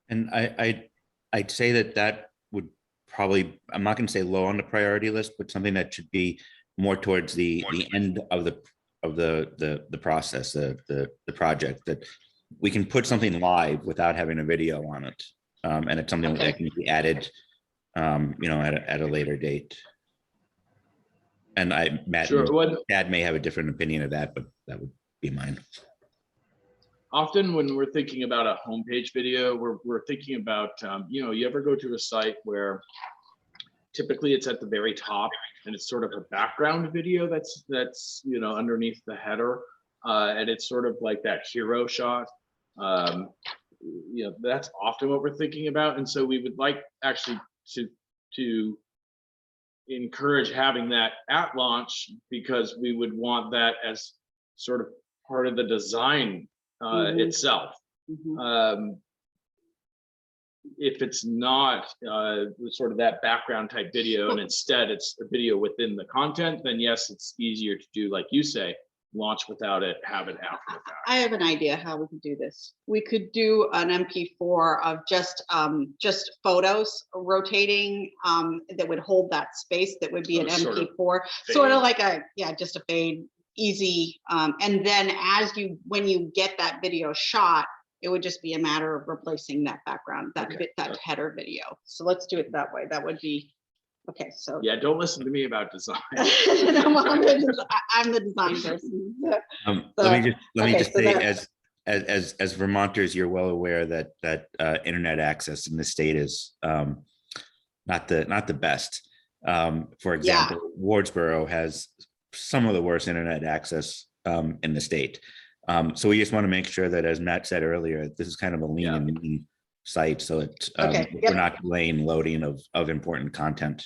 And I'd say that would probably, I'm not going to say low on the priority list, but something that should be more towards the end of the process, the project, that we can put something live without having a video on it. And it's something that can be added, at a later date. And Matt, Sure. Dad may have a different opinion of that, but that would be mine. Often when we're thinking about a homepage video, we're thinking about, you ever go to a site where typically it's at the very top and it's sort of a background video that's underneath the header, and it's sort of like that hero shot. That's often what we're thinking about, and so we would like actually to encourage having that at launch, because we would want that as sort of part of the design itself. If it's not sort of that background type video, and instead it's a video within the content, then yes, it's easier to do, like you say, launch without it, have it after the fact. I have an idea how we could do this. We could do an MP4 of just photos rotating that would hold that space. That would be an MP4, sort of like just a fade, easy. And then when you get that video shot, it would just be a matter of replacing that background, that header video. So let's do it that way. That would be okay. So yeah, don't listen to me about design. I'm the design person. Let me just say, as Vermonters, you're well aware that internet access in the state is not the best. For example, Wardsboro has some of the worst internet access in the state. So we just want to make sure that, as Matt said earlier, this is kind of a lean Yeah. and mean site, so it Okay, yep. we're not delaying loading of important content.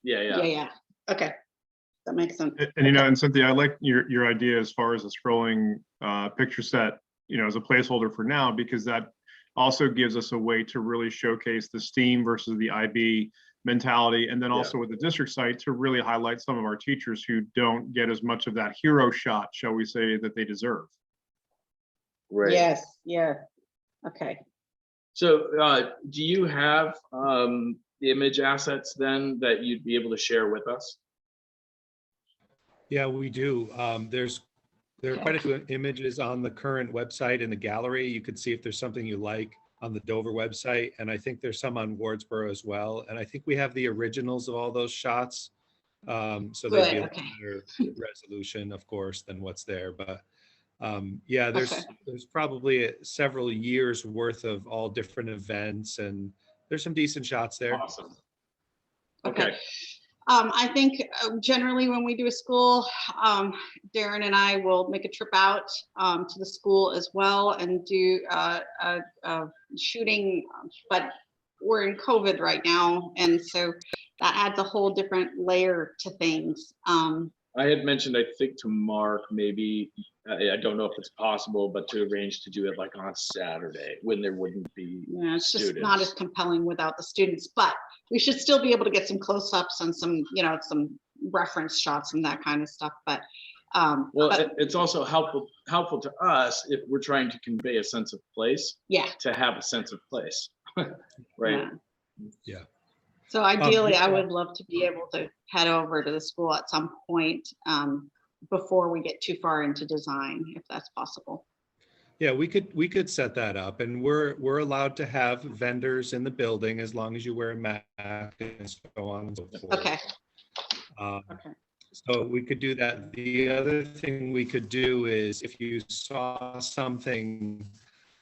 Yeah. Okay, that makes sense. And you know, and Cynthia, I like your idea as far as the scrolling picture set, you know, as a placeholder for now, because that also gives us a way to really showcase the STEAM versus the IB mentality, and then also with the district site to really highlight some of our teachers who don't get as much of that hero shot, shall we say, that they deserve. Right. Yes, yeah. Okay. So do you have image assets then that you'd be able to share with us? Yeah, we do. There are quite a few images on the current website in the gallery. You could see if there's something you like on the Dover website. And I think there's some on Wardsboro as well. And I think we have the originals of all those shots. So they'd be a better resolution, of course, than what's there. But yeah, there's probably several years worth of all different events, and there's some decent shots there. Awesome. Okay. I think generally when we do a school, Darren and I will make a trip out to the school as well and do shooting, but we're in COVID right now, and so that adds a whole different layer to things. I had mentioned, I think to Mark, maybe, I don't know if it's possible, but to arrange to do it like on a Saturday when there wouldn't be Yeah, it's students. just not as compelling without the students, but we should still be able to get some close-ups and some, you know, some reference shots and that kind of stuff. But well, it's also helpful to us if we're trying to convey a sense of place. Yeah. To have a sense of place, right? Yeah. So ideally, I would love to be able to head over to the school at some point before we get too far into design, if that's possible. Yeah, we could set that up, and we're allowed to have vendors in the building as long as you wear a mask and so on and so forth. Okay. Okay. So we could do that. The other thing we could do is if you saw something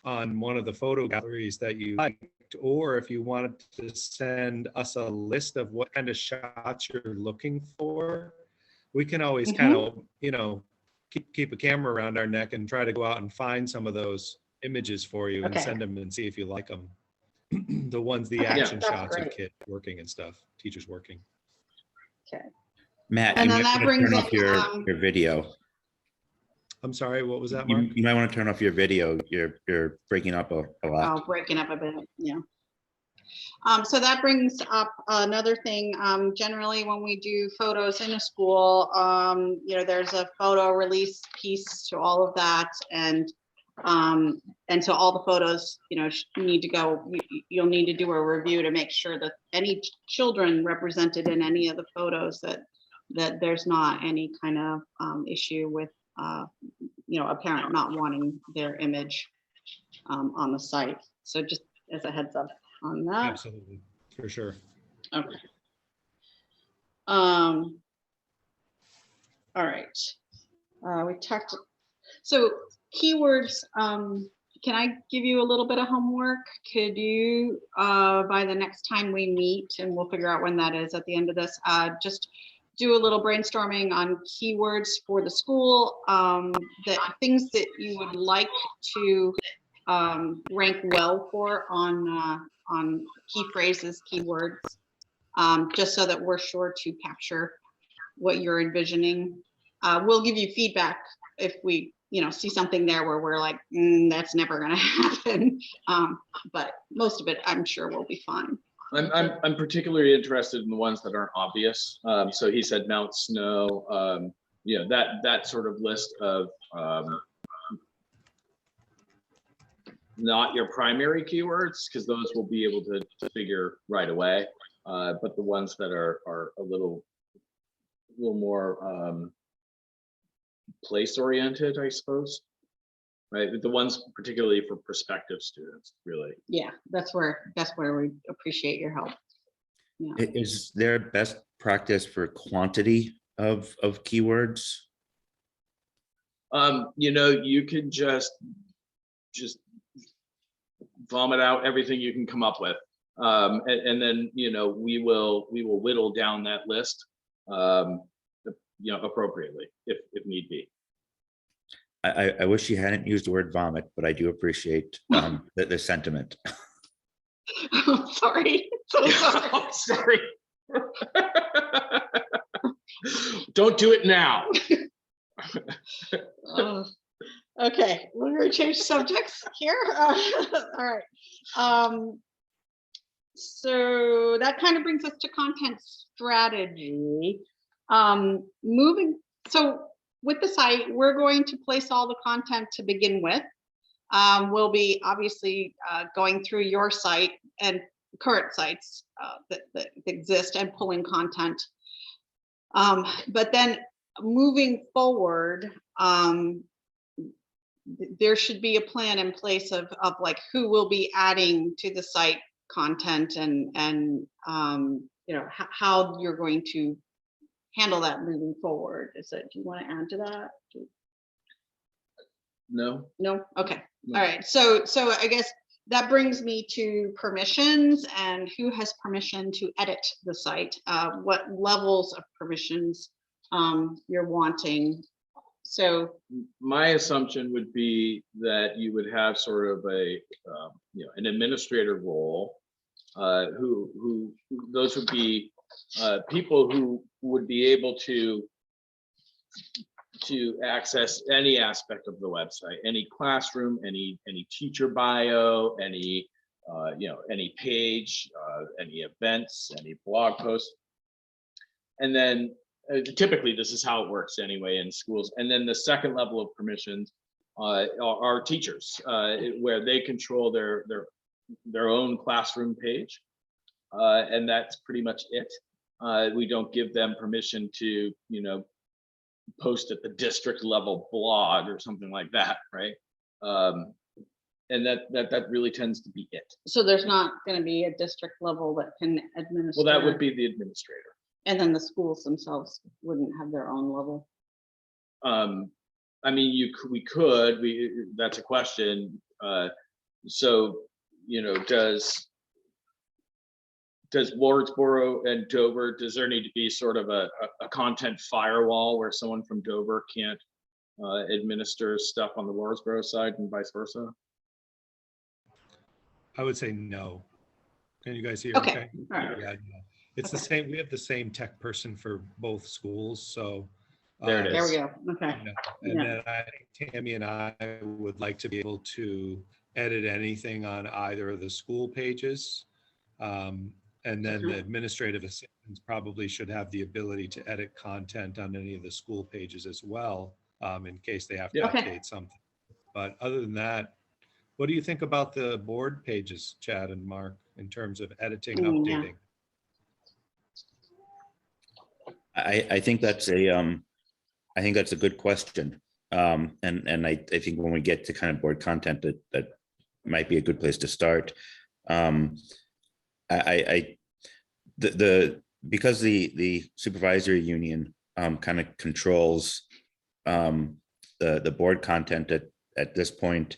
on one of the photo galleries that you liked, or if you wanted to send us a list of what kind of shots you're looking for, we can always kind of, you know, keep a camera around our neck and try to go out and find some of those images for you and send them and see if you like them. The ones, the action shots of kids working and stuff, teachers working. Okay. Matt, And you then might that want to brings turn up, off your video. I'm sorry, what was that, Mark? You might want to turn off your video. You're breaking up a lot. Oh, breaking up a bit, yeah. So that brings up another thing. Generally, when we do photos in a school, you know, there's a photo release piece to all of that, and so all the photos, you know, need to go. You'll need to do a review to make sure that any children represented in any of the photos that there's not any kind of issue with, you know, a parent not wanting their image on the site. So just as a heads up on that. Absolutely, for sure. Okay. All right. We talked. So keywords. Can I give you a little bit of homework? Could you, by the next time we meet, and we'll figure out when that is at the end of this, just do a little brainstorming on keywords for the school, the things that you would like to rank well for on key phrases, keywords, just so that we're sure to capture what you're envisioning. We'll give you feedback if we, you know, see something there where we're like, that's never going to happen. But most of it, I'm sure, will be fine. I'm particularly interested in the ones that aren't obvious. So he said Mount Snow, you know, that sort of list of not your primary keywords, because those will be able to figure right away. But the ones that are a little more place oriented, I suppose. Right, the ones particularly for prospective students, really. Yeah, that's where we appreciate your help. Yeah. Is there best practice for quantity of keywords? You know, you could just vomit out everything you can come up with, and then, you know, we will whittle down that list, you know, appropriately if need be. I wish you hadn't used the word vomit, but I do appreciate the sentiment. I'm sorry. So sorry. I'm sorry. Don't do it now. Uh, okay, we're going to change subjects here. All right. So that kind of brings us to content strategy. So with the site, we're going to place all the content to begin with. We'll be obviously going through your site and current sites that exist and pulling content. But then moving forward, there should be a plan in place of like who will be adding to the site content and you know, how you're going to handle that moving forward. Do you want to add to that? No. No? Okay. No. All right. So I guess that brings me to permissions and who has permission to edit the site. What levels of permissions you're wanting. So My assumption would be that you would have sort of a you know, an administrator role, who those would be people who would be able to access any aspect of the website, any classroom, any teacher bio, any you know, any page, any events, any blog posts. And then typically this is how it works anyway in schools. And then the second level of permissions are teachers, where they control their own classroom page, and that's pretty much it. We don't give them permission to, you know, post at the district level blog or something like that, right? And that really tends to be it. so there's not going to be a district level that can administer. Well, that would be the administrator. And then the schools themselves wouldn't have their own level. I mean, we could, that's a question. So, you know, does Wardsboro and Dover, does there need to be sort of a content firewall where someone from Dover can't administer stuff on the Wardsboro side and vice versa? I would say no. Can you guys hear? Okay. All right. Yeah, no. It's the same. We have the same tech person for both schools. So There it There is. we go. Okay. And Yeah. then I think Tammy and I would like to be able to edit anything on either of the school pages. And then the administrative assistants probably should have the ability to edit content on any of the school pages as well, in case they have to Yeah. Okay. update something. But other than that, what do you think about the board pages, Chad and Mark, in terms of editing, Yeah. updating? I think that's a good question. And I think when we get to kind of board content, that might be a good place to start. Because the supervisory union kind of controls the board content at this point.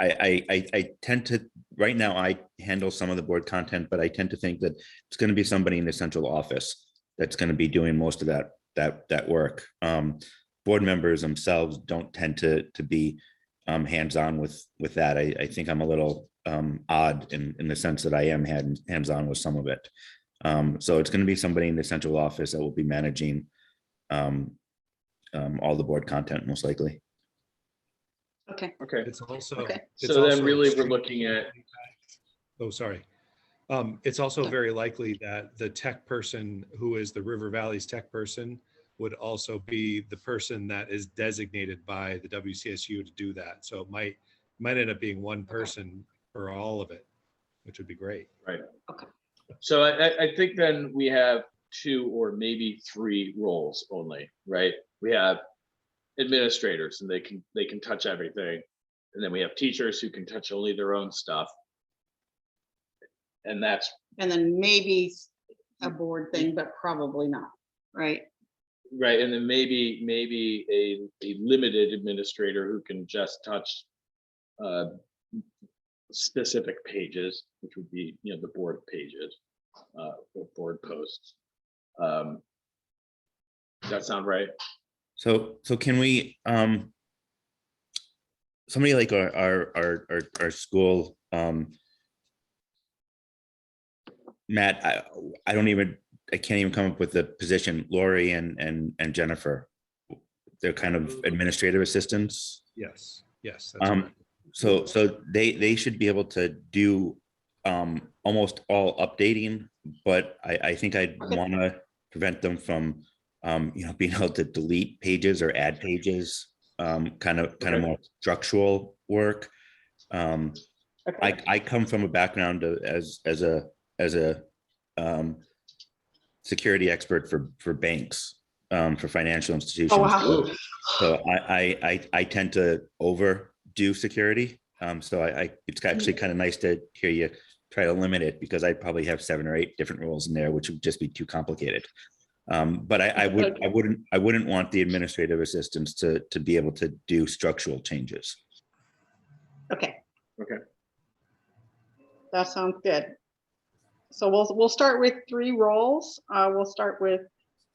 I tend to, right now I handle some of the board content, but I tend to think that it's going to be somebody in the central office that's going to be doing most of that work. Board members themselves don't tend to be hands-on with that. I think I'm a little odd in the sense that I am hands-on with some of it. So it's going to be somebody in the central office that will be managing all the board content, most likely. Okay. Okay. It's also. Okay. it's So then also really we're extremely looking at, likely that- Oh, sorry. It's also very likely that the tech person who is the River Valley's tech person would also be the person that is designated by the WCSU to do that. So it might end up being one person for all of it, which would be great. right. Okay. So I think then we have 2 or maybe 3 roles only, right? We have administrators and they can touch everything. And then we have teachers who can touch only their own stuff. And that's And then maybe a board thing, but probably not, right? right. And then maybe a limited administrator who can just touch specific pages, which would be, you know, the board pages or board posts. Does that sound right? So can we, somebody like our school, Matt, I can't even come up with the position, Lori and Jennifer. They're kind of administrative assistants. Yes, yes, that's correct. So they should be able to do almost all updating, but I think I'd want to prevent them from being able to delete pages or add pages, kind of more structural work. I come from a background as a security expert for banks, for financial institutions. Oh, wow. So I tend to overdo security. So it's actually kind of nice to hear you try to limit it, because I probably have 7 or 8 different rules in there, which would just be too complicated. But I wouldn't want the administrative assistants to be able to do structural changes. Okay. Okay. That sounds good. So we'll start with 3 roles. We'll start with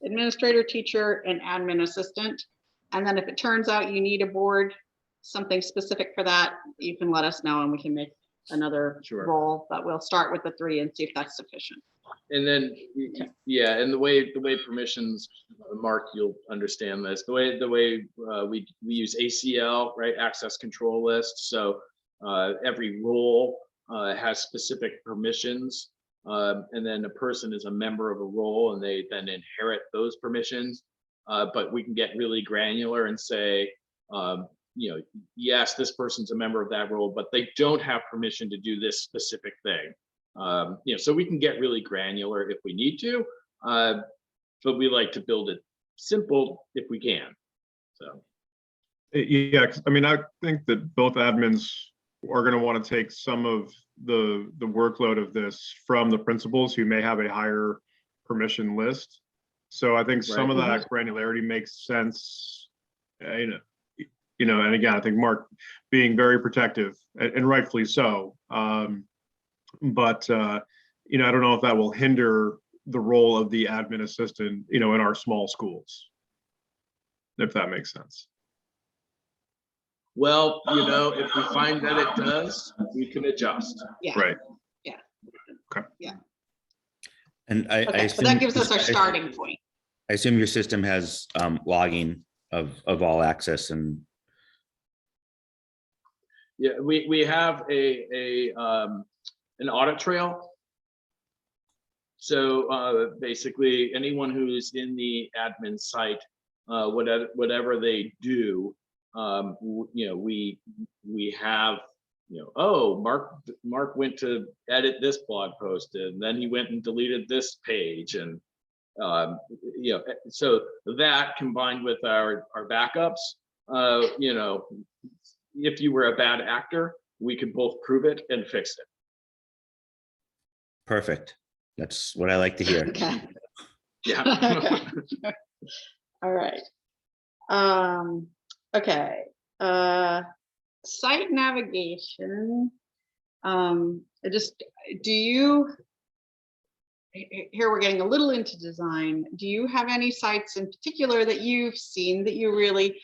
administrator, teacher, and admin assistant. And then if it turns out you need a board, something specific for that, you can let us know and we can make another role. But we'll start with the 3 and see if that's sufficient. And then, yeah, and the way permissions, Mark, you'll understand this. The way we use ACL, right, access control list. So every role has specific permissions, and then a person is a member of a role, and they then inherit those permissions. But we can get really granular and say, yes, this person's a member of that role, but they don't have permission to do this specific thing. So we can get really granular if we need to, but we like to build it simple if we can. So Yeah, I mean, I think that both admins are going to want to take some of the workload of this from the principals who may have a higher permission list. So I think some of that granularity makes sense. And again, I think Mark being very protective, and rightfully so. But I don't know if that will hinder the role of the admin assistant, in our small schools, if that makes sense. well, if we find that it does, we can adjust. Yeah. Right. Yeah. Okay. Yeah. And I Okay, assume, but that gives us our starting point. I assume your system has logging of all access and. Yeah, we have an audit trail. So basically, anyone who's in the admin site, whatever they do, we have, oh, Mark went to edit this blog post, and then he went and deleted this page, and so that combined with our backups, if you were a bad actor, we could both prove it and fix it. Perfect. That's what I like to hear. Okay. Yeah. Okay. All right. Okay. Site navigation. Here we're getting a little into design. Do you have any sites in particular that you've seen that you really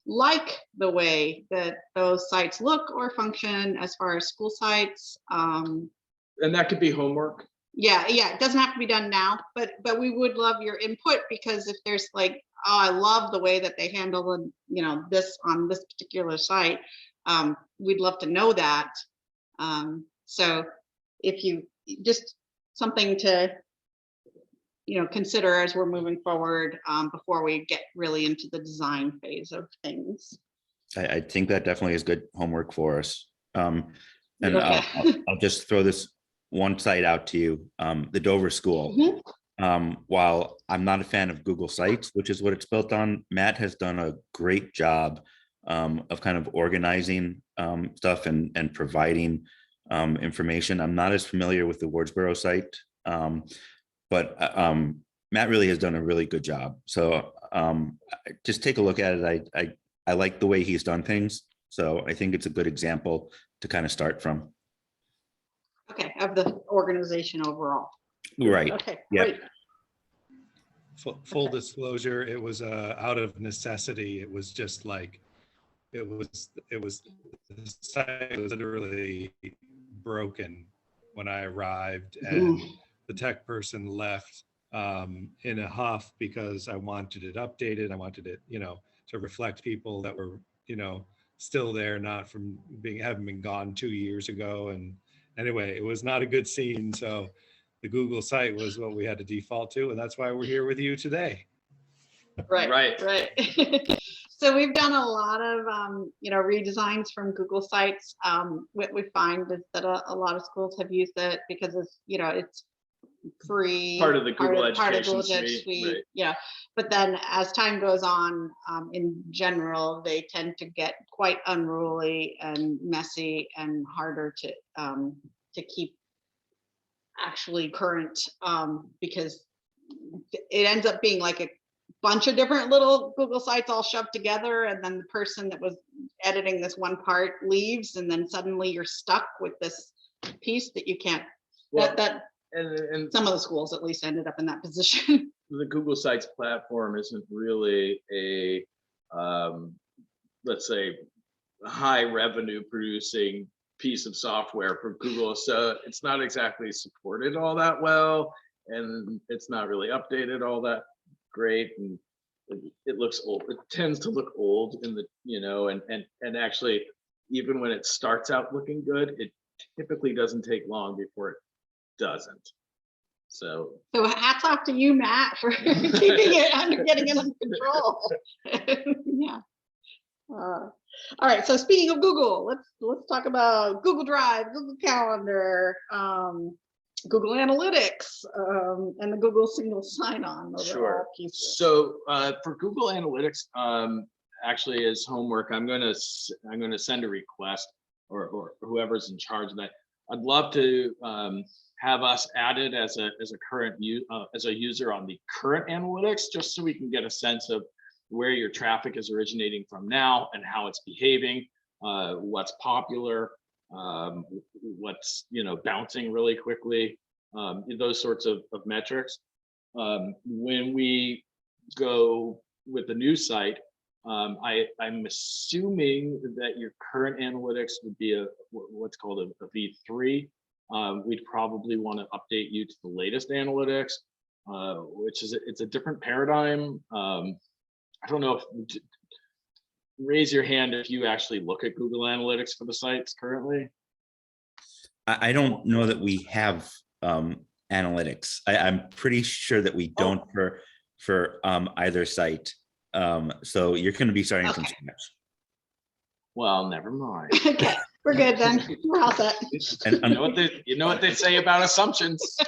like the way that those sites look or function as far as school sites? And that could be homework. Yeah, it doesn't have to be done now, but we would love your input, because if there's like, oh, I love the way that they handle this on this particular site, we'd love to know that. So if you just something to consider as we're moving forward, before we get really into the design phase of things. I think that definitely is good homework for us. And Okay. I'll just throw this one site out to you, the Dover School. Mm-hmm. While I'm not a fan of Google Sites, which is what it's built on, Matt has done a great job of kind of organizing stuff and providing information. I'm not as familiar with the Wardsboro site, but Matt really has done a really good job. So just take a look at it. I like the way he's done things. So I think it's a good example to kind of start from. Okay, of the organization overall. Right. Okay, Yep. great. full disclosure, it was out of necessity. It was just like, it was the site was literally broken when I arrived, and the tech person left in a huff because I wanted it updated. I wanted it, to reflect people that were, still there, not from having been gone 2 years ago. And anyway, it was not a good scene. So the Google site was what we had to default to, and that's why we're here with you today. Right. So we've done a lot of, redesigns from Google Sites. What we find is that a lot of schools have used it because it's free, Part of the Google part of Education Google Suite, right. Yeah, but then as time goes on, in general, they tend to get quite unruly and messy and harder to keep actually current, because it ends up being like a bunch of different little Google Sites all shoved together, and then the person that was editing this one part leaves, and then suddenly you're stuck with this piece that you can't. Well, that and some of the schools at least ended up in that position. the Google Sites platform isn't really a, let's say, high revenue producing piece of software for Google. So it's not exactly supported all that well, and it's not really updated all that great. And it looks old. It tends to look old in the, and actually, even when it starts out looking good, it typically doesn't take long before it doesn't. So hats off to you, Matt, for keeping it under, getting it under control. Yeah. All right. So speaking of Google, let's talk about Google Drive, Google Calendar, Google Analytics, and the Google single sign-on. sure. So for Google Analytics, actually, as homework, I'm going to send a request, or whoever's in charge of that. I'd love to have us added as a current user on the current analytics, just so we can get a sense of where your traffic is originating from now and how it's behaving, what's popular, what's bouncing really quickly, those sorts of metrics. When we go with the new site, I'm assuming that your current analytics would be what's called a V3. We'd probably want to update you to the latest analytics, which is it's a different paradigm. I don't know if raise your hand if you actually look at Google Analytics for the sites currently. I don't know that we have analytics. I'm pretty sure that we don't for either site. So you're going to be starting from scratch. Well, never mind. Okay, we're good then. We're all set. And You know what they say about assumptions.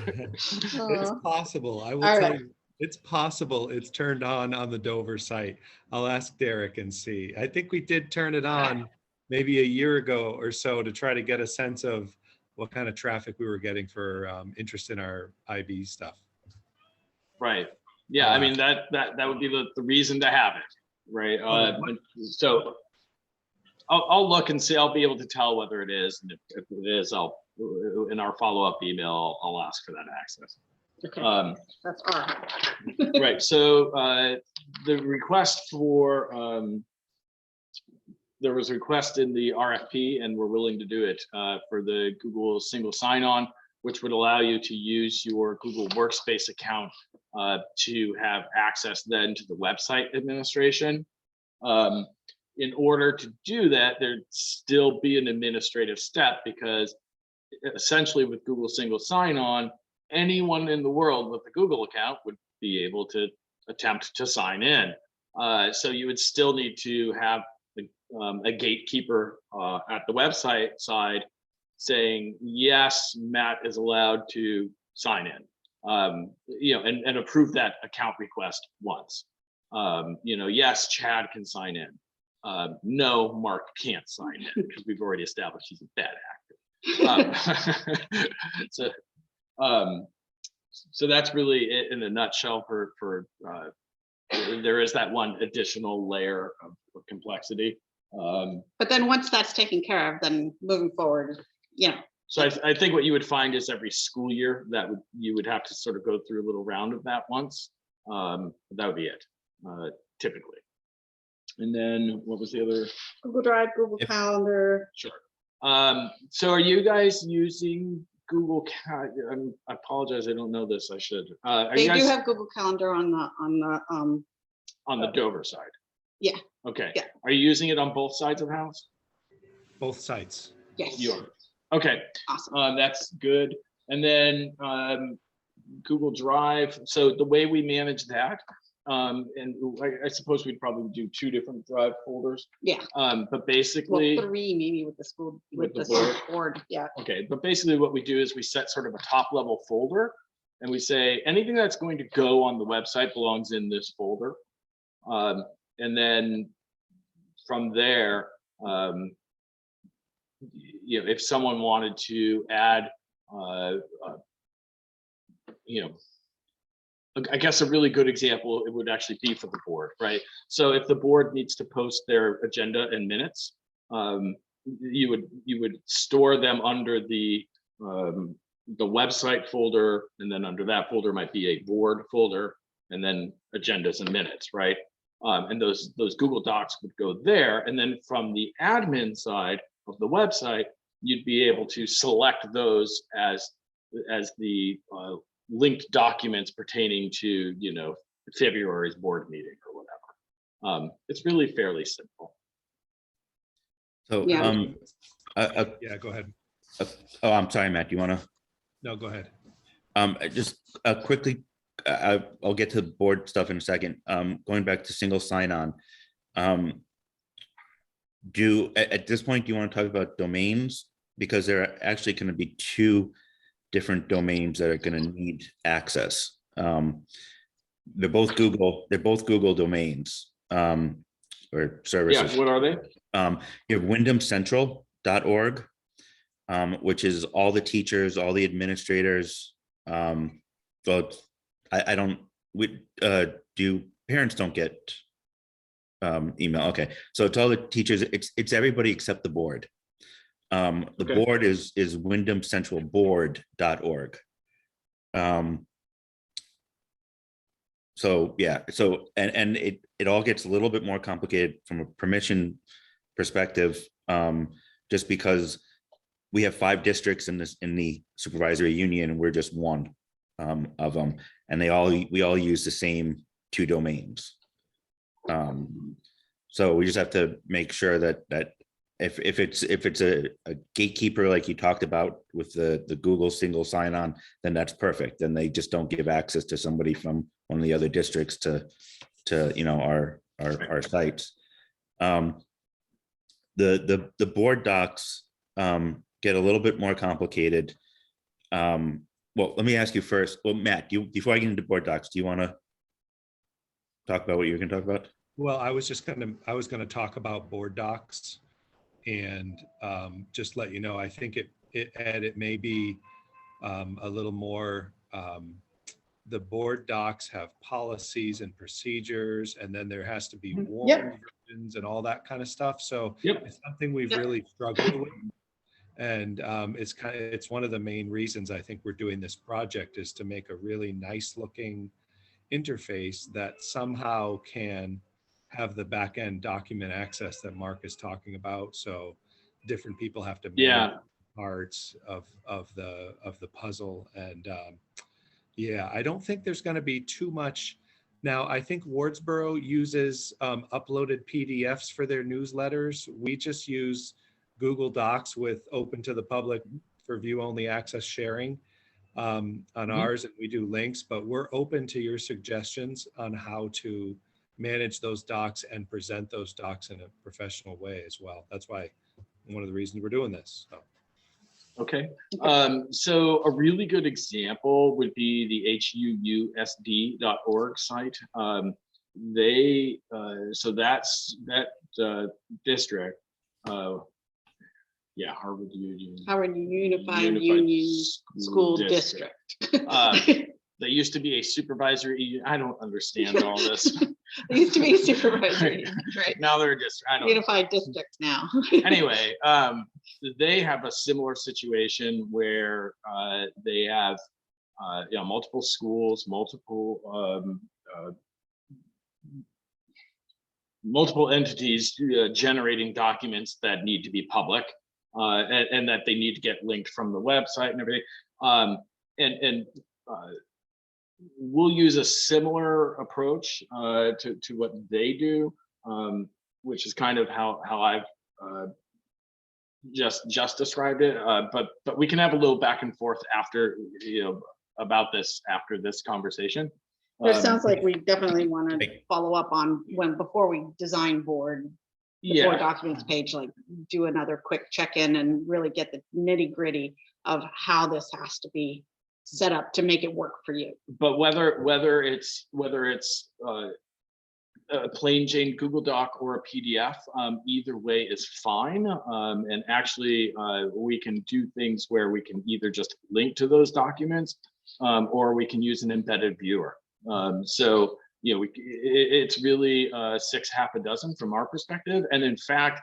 It's possible. I will All tell right. you, it's possible it's turned on the Dover site. I'll ask Derek and see. I think we did turn it on maybe a year ago or so to try to get a sense of what kind of traffic we were getting for interest in our IB stuff. Right. Yeah. I mean, that would be the reason to have it. Right. So I'll look and see. I'll be able to tell whether it is, and if it is, I'll in our follow-up email, I'll ask for that access. Okay. That's all right. Right. So the request for there was a request in the RFP, and we're willing to do it for the Google single sign-on, which would allow you to use your Google Workspace account to have access then to the website administration. In order to do that, there'd still be an administrative step, because essentially with Google single sign-on, anyone in the world with a Google account would be able to attempt to sign in. So you would still need to have a gatekeeper at the website side saying, yes, Matt is allowed to sign in, and approve that account request once. Yes, Chad can sign in. No, Mark can't sign in, because we've already established he's a bad actor. So that's really it in a nutshell for there is that one additional layer of complexity. But then once that's taken care of, then moving forward, So I think what you would find is every school year you would have to sort of go through a little round of that once. That would be it, typically. And then what was the other? Google Drive, Google Calendar. Sure. So are you guys using Google I apologize, I don't know this. I should. Are They you guys do have Google Calendar on the on the Dover side? Yeah. Okay. Yeah. Are you using it on both sides of the house? Both sites. yes. You are. Okay. Awesome. That's good. And then Google Drive. So the way we manage that, and I suppose we'd probably do 2 different Drive folders. Yeah. But Well, basically, 3 maybe with the school with the board. board. Yeah. okay. But basically, what we do is we set sort of a top level folder, and we say anything that's going to go on the website belongs in this folder. And then from there, if someone wanted to add, I guess a really good example, it would actually be for the board, right? So if the board needs to post their agenda and minutes, you would store them under the website folder, and then under that folder might be a board folder, and then agendas and minutes, right? And those Google Docs would go there, and then from the admin side of the website, you'd be able to select those as the linked documents pertaining to February's board meeting or whatever. It's really fairly simple. So, Yeah. Yeah, go ahead. oh, I'm sorry, Matt, you want to? No, go ahead. Just quickly, I'll get to the board stuff in a second. Going back to single sign-on. At this point, do you want to talk about domains? Because there are actually going to be 2 different domains that are going to need access. They're both Google domains or services. Yeah, what are they? You have wyndhamcentral.org, which is all the teachers, all the administrators. But parents don't get email? Okay, so it's all the teachers. It's everybody except the board. The board is wyndhamcentralboard.org. So yeah, so and it all gets a little bit more complicated from a permission perspective, just because we have 5 districts in the supervisory union, and we're just one of them, and we all use the same 2 domains. So we just have to make sure that if it's a gatekeeper like you talked about with the Google single sign-on, then that's perfect. Then they just don't give access to somebody from one of the other districts to our sites. The board docs get a little bit more complicated. Well, let me ask you first. Well, Matt, before I get into board docs, do you want to talk about what you're going to talk about? Well, I was going to talk about board docs, and just let you know, I think it may be a little more. The board docs have policies and procedures, and then there has to be warned versions and all that kind of stuff. So it's something we've really struggled with. And it's one of the main reasons I think we're doing this project, is to make a really nice looking interface that somehow can have the back end document access that Mark is talking about. So different people have to manage parts of the puzzle. And I don't think there's going to be too much. Now, I think Wardsboro uses uploaded PDFs for their newsletters. We just use Google Docs with open to the public for view only access sharing on ours, and we do links, but we're open to your suggestions on how to manage those docs and present those docs in a professional way as well. That's why one of the reasons we're doing this. So. Okay. So a really good example would be the RVUSD.org site. So that's that district. Harvard Unified Union School District. They used to be a supervisory. I don't understand all this. They used to be supervisory, right? Now they're just unified district now. Anyway, they have a similar situation where they have multiple schools, multiple multiple entities generating documents that need to be public, and that they need to get linked from the website and everything. We'll use a similar approach to what they do, which is kind of how I've just described it. But we can have a little back and forth after, about this after this conversation. It sounds like we definitely want to follow up on before we design board documents page, like do another quick check-in and really get the nitty-gritty of how this has to be set up to make it work for you. But whether it's a plain Jane Google Doc or a PDF, either way is fine. And actually, we can do things where we can either just link to those documents, or we can use an embedded viewer. So it's really 6 half a dozen from our perspective. And in fact,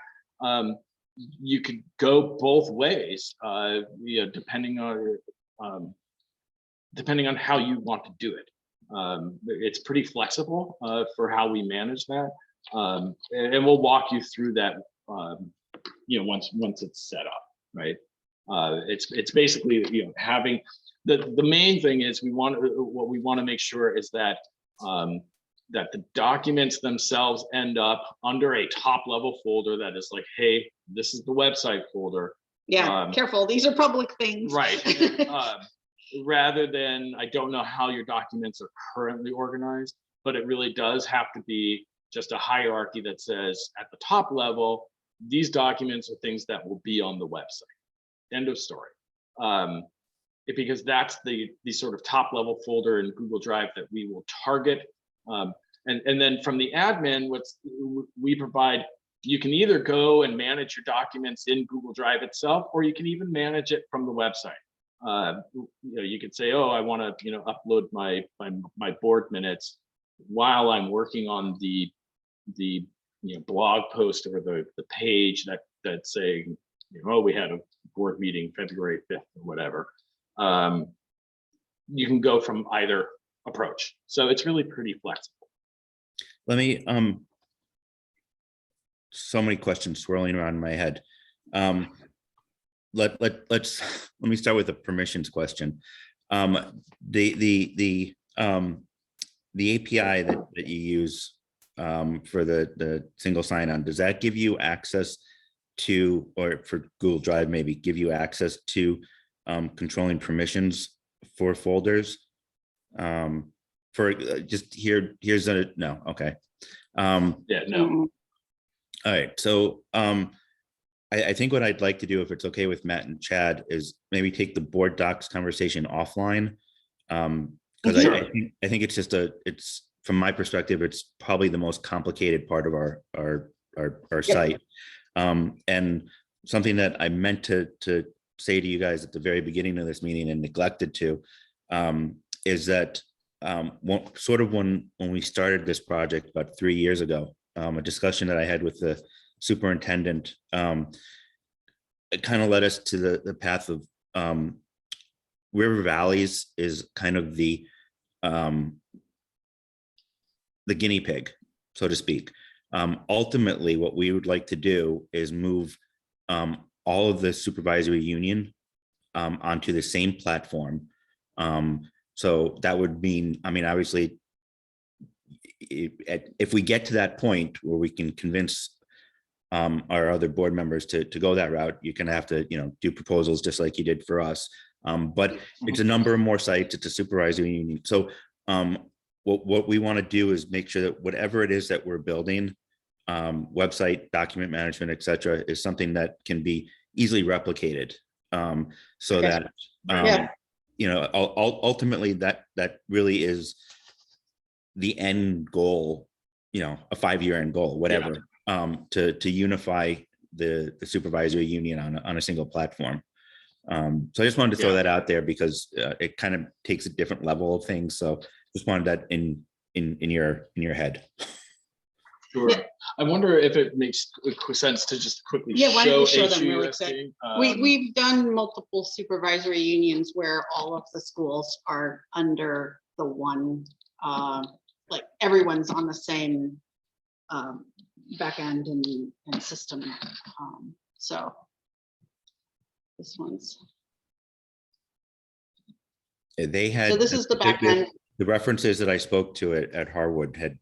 you could go both ways, depending on how you want to do it. It's pretty flexible for how we manage that, and we'll walk you through that. Once it's set up, right? It's basically having the main thing is what we want to make sure is that that the documents themselves end up under a top level folder that is like, hey, this is the website folder. Yeah, careful, these are public things. Right. Rather than, I don't know how your documents are currently organized, but it really does have to be just a hierarchy that says at the top level, these documents are things that will be on the website. End of story. Because that's the sort of top level folder in Google Drive that we will target. And then from the admin, we provide, you can either go and manage your documents in Google Drive itself, or you can even manage it from the website. You could say, oh, I want to upload my board minutes while I'm working on the blog post or the page that's saying, oh, we had a board meeting February 5th or whatever. You can go from either approach, so it's really pretty flexible. Let me so many questions swirling around in my head. Let me start with a permissions question. The API that you use for the single sign-on, does that give you access to, or for Google Drive maybe, give you access to controlling permissions for folders? Here's a no. Okay. Yeah, no. All right. So I think what I'd like to do, if it's okay with Matt and Chad, is maybe take the board docs conversation offline. Because Sure. I think it's just it's from my perspective, it's probably the most complicated part of our site. And something that I meant to say to you guys at the very beginning of this meeting and neglected to, is that when we started this project about 3 years ago, a discussion that I had with the superintendent, it kind of led us to the path of River Valleys is kind of the guinea pig, so to speak. Ultimately, what we would like to do is move all of the supervisory union onto the same platform. So that would mean, obviously, if we get to that point where we can convince our other board members to go that route, you're going to have to, do proposals just like you did for us. But it's a number of more sites. It's a supervisory union. So what we want to do is make sure that whatever it is that we're building, website, document management, et cetera, is something that can be easily replicated. So that, ultimately that really is the end goal, a 5-year end goal, whatever, to unify the supervisory union on a single platform. So I just wanted to throw that out there because it kind of takes a different level of things. So just wanted that in your head. Sure. Yeah. I wonder if it makes sense to just quickly why don't you show them really quick? We've done multiple supervisory unions where all of the schools are under the one like everyone's on the same back end and system. So this one's, They had. so this is the back end. The references that I spoke to at Harwood had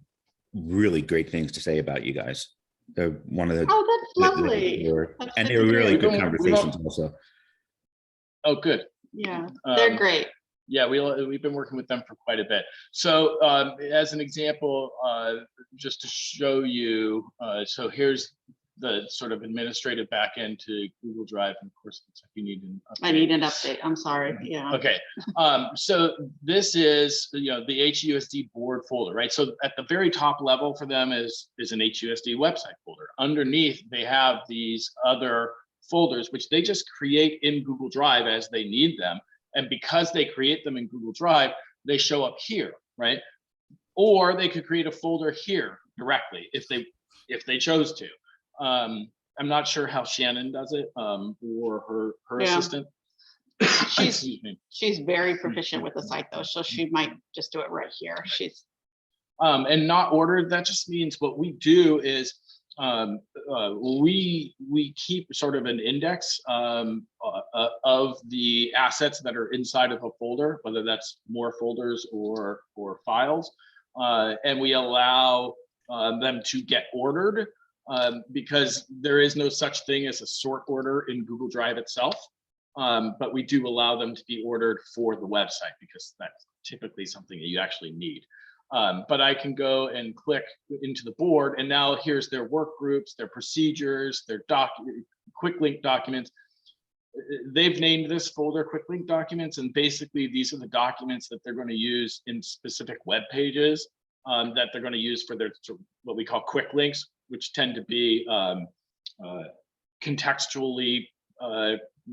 really great things to say about you guys. They're one of the. Oh, that's lovely. they were- That's and good they were to really hear. good We don't- conversations also. Oh, good. Yeah, they're Um, great. Yeah, we've been working with them for quite a bit. So as an example, just to show you, so here's the sort of administrative backend to Google Drive. And of course, it's like you need an update. I need an update. I'm sorry. Yeah. Okay, so this is, you know, the HUSD board folder, right? So at the very top level for them is an HUSD website folder. Underneath, they have these other folders, which they just create in Google Drive as they need them. And because they create them in Google Drive, they show up here, right? Or they could create a folder here directly if they chose to. I'm not sure how Shannon does it, or her Yeah. assistant. Excuse me. She's very proficient with the site though, so she might just do it right here. She's, And not ordered, that just means what we do is we keep sort of an index of the assets that are inside of a folder, whether that's more folders or files, and we allow them to get ordered because there is no such thing as a sort order in Google Drive itself, but we do allow them to be ordered for the website because that's typically something that you actually need. But I can go and click into the board, and now here's their work groups, their procedures, their quick link documents. They've named this folder quick link documents, and basically these are the documents that they're going to use in specific web pages that they're going to use for their what we call quick links, which tend to be contextually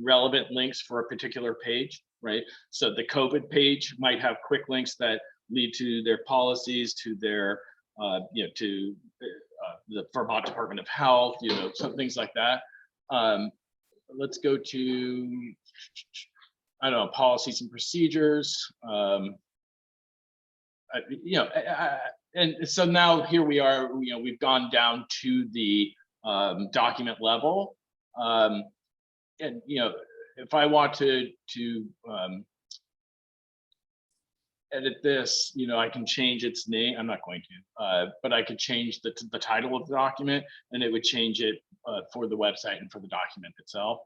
relevant links for a particular page, right? So the COVID page might have quick links that lead to their policies, to their, to the Vermont Department of Health, some things like that. Let's go to, I don't know, policies and procedures. And so now here we are, we've gone down to the document level. And, if I want to edit this, I can change its name. I'm not going to, but I could change the title of the document, and it would change it for the website and for the document itself.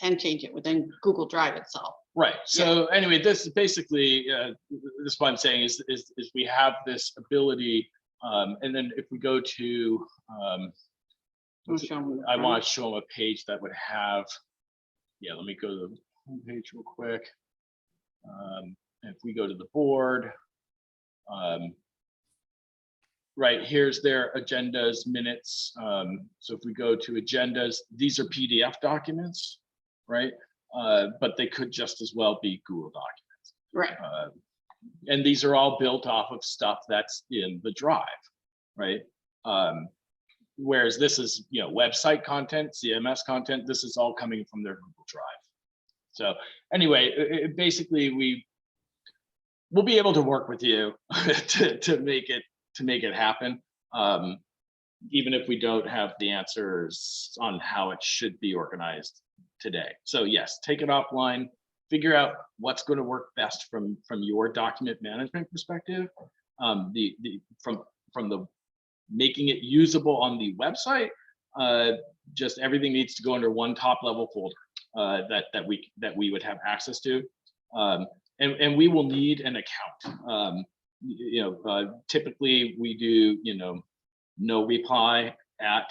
and change it within Google Drive itself. Right. So anyway, this is basically this is what I'm saying is we have this ability, and then if we go to, I want to show them a page that would have. Yeah, let me go to the homepage real quick. If we go to the board, right, here's their agendas, minutes. So if we go to agendas, these are PDF documents, right? But they could just as well be Google documents. Right. And these are all built off of stuff that's in the drive, right? Whereas this is, website content, CMS content, this is all coming from their Google Drive. So anyway, basically we'll be able to work with you to make it happen, even if we don't have the answers on how it should be organized today. So yes, take it offline, figure out what's going to work best from your document management perspective. From the making it usable on the website, just everything needs to go under one top level folder. That we would have access to, and we will need an account. Typically we do no reply at,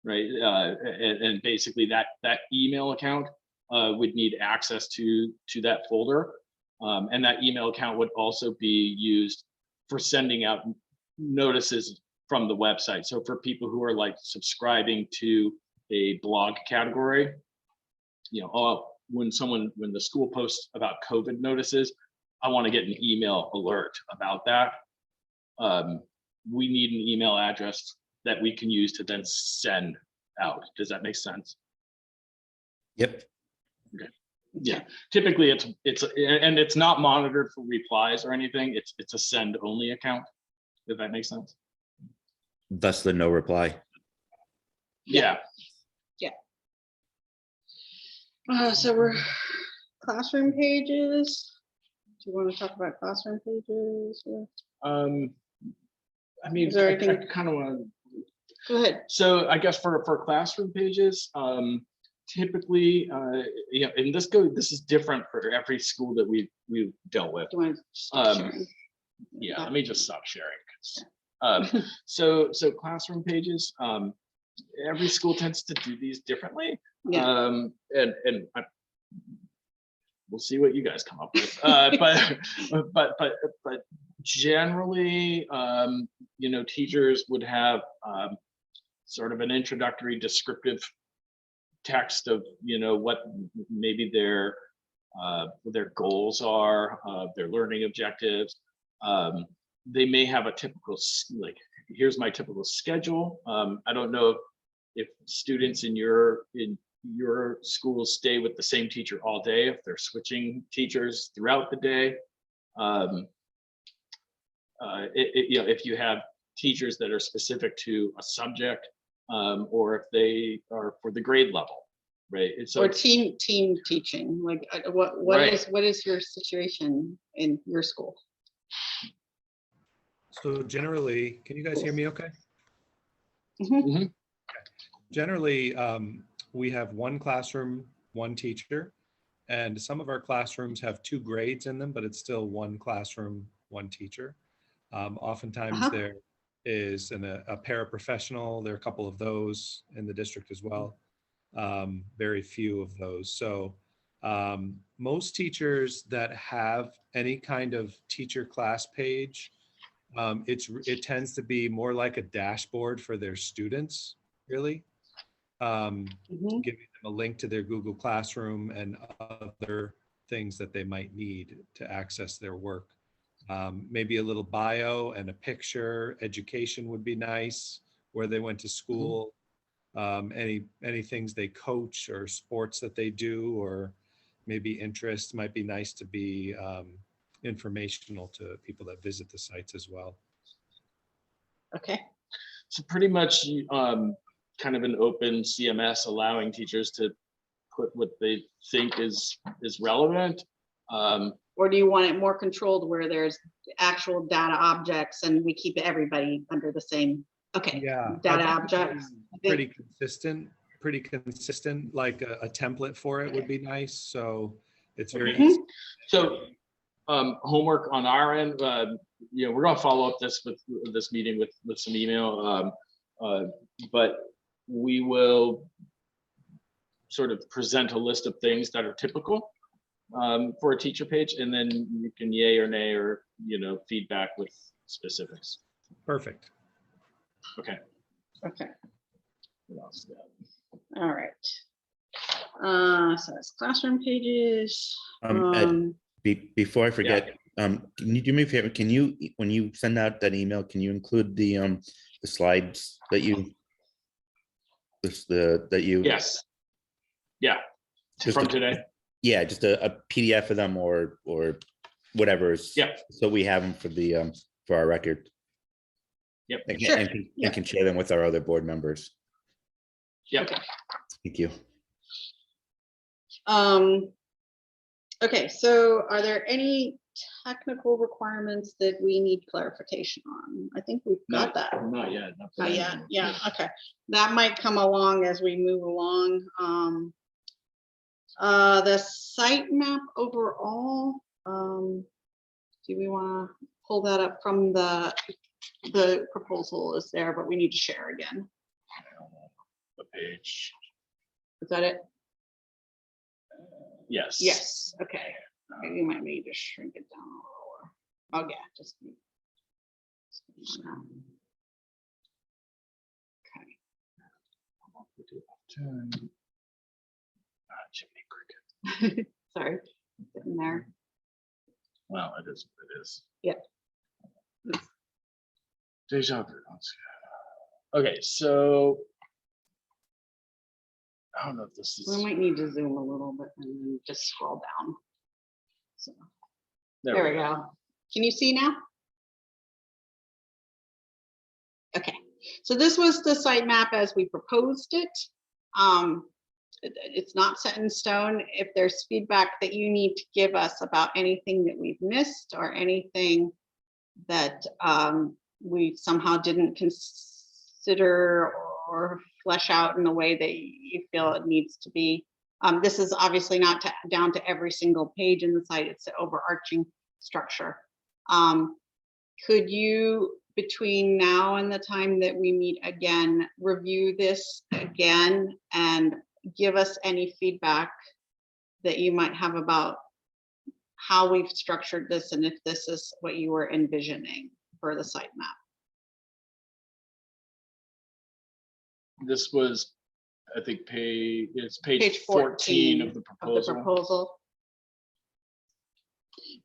right, and basically that email account would need access to that folder, and that email account would also be used for sending out notices from the website. So for people who are like subscribing to a blog category, when the school posts about COVID notices, I want to get an email alert about that. We need an email address that we can use to then send out. Does that make sense? Yep. Okay. Yeah, typically and it's not monitored for replies or anything. It's a send only account, if that makes sense. Thus the no reply. Yeah. So we're classroom pages. Do you want to talk about classroom pages? I mean, Is there I anything- kind of want to. Go ahead. So I guess for classroom pages, typically, this is different for every school that we've dealt with. Do you want to stop sharing? Yeah, let me just stop sharing. 'Cause, so classroom pages, every school tends to do these differently. Yeah. And we'll see what you guys come up with. But generally, teachers would have sort of an introductory descriptive text of what maybe their goals are, their learning objectives. They may have a typical, like, here's my typical schedule. I don't know if students in your schools stay with the same teacher all day, if they're switching teachers throughout the day. If you have teachers that are specific to a subject, or if they are for the grade level, right? So Or team teaching, like what Right. is your situation in your school? So generally, can you guys hear me okay? Mhm. Generally, we have one classroom, one teacher, and some of our classrooms have 2 grades in them, but it's still one classroom, one teacher. Oftentimes Uh-huh. there is a paraprofessional. There are a couple of those in the district as well. Very few of those. So most teachers that have any kind of teacher class page, it tends to be more like a dashboard for their students, really. Mhm. Giving them a link to their Google Classroom and other things that they might need to access their work. Maybe a little bio and a picture. Education would be nice, where they went to school, any things they coach or sports that they do, or maybe interests might be nice to be informational to people that visit the sites as well. Okay. So pretty much kind of an open CMS, allowing teachers to put what they think is relevant. Or do you want it more controlled where there's actual data objects and we keep everybody under the same, okay, Yeah, data I'd like it to objects? be pretty consistent, like a template for it would be nice. So it's very Okay. easy. So homework on our end, we're going to follow up this meeting with some email, but we will sort of present a list of things that are typical for a teacher page, and then you can yay or nay or feedback with specifics. Perfect. Okay. Okay, What else is that? all right. So it's classroom pages. Ed, before I forget, can you do me a favor? Can you, when you send out that email, can you include the slides that you Yes. Yeah. Just From a- today. Yeah, just a PDF of them or whatever. Yep. So we have them for our record. Yep. And Sure. and can share them with our other board members. Yep. Okay. Thank you. Okay, so are there any technical requirements that we need clarification on? I think we've got that. Not yet. Oh, yeah, okay. That might come along as we move along. The site map overall, do we want to pull that up from the proposal is there, but we need to share again. The page. Is that it? Yes. Yes, okay. You might need to shrink it down a little. Oh, yeah, just. Okay. Jiminy Cricket. Sorry, getting there. Well, it is. It is. Yeah. Deja vu. Okay, so I don't know if this is. We might need to zoom a little bit and then just scroll down. So, There there we we go. go. Can you see now? Okay, so this was the site map as we proposed it. It's not set in stone. If there's feedback that you need to give us about anything that we've missed or anything that we somehow didn't consider or flesh out in the way that you feel it needs to be. This is obviously not down to every single page in the site. It's the overarching structure. Could you, between now and the time that we meet again, review this again and give us any feedback that you might have about how we've structured this and if this is what you were envisioning for the site map? This was, I think, it's page Page 14 of the Of the proposal. proposal.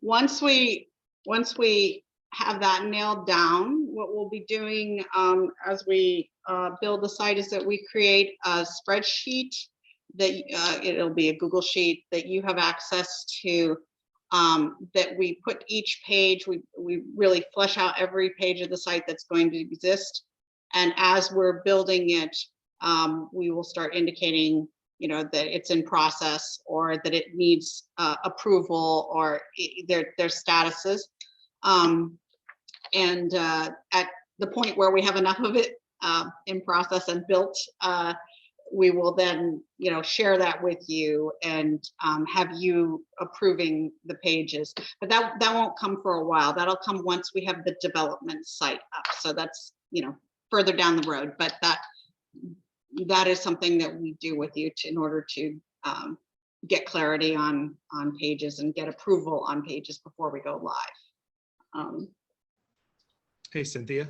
Once we have that nailed down, what we'll be doing as we build the site is that we create a spreadsheet that it'll be a Google sheet that you have access to, that we put each page, we really flesh out every page of the site that's going to exist. And as we're building it, we will start indicating, that it's in process or that it needs approval or their statuses. And at the point where we have enough of it in process and built, we will then, share that with you and have you approving the pages. But that won't come for a while. That'll come once we have the development site up. So that's, further down the road. But that is something that we do with you in order to get clarity on pages and get approval on pages before we go live. Hey, Cynthia.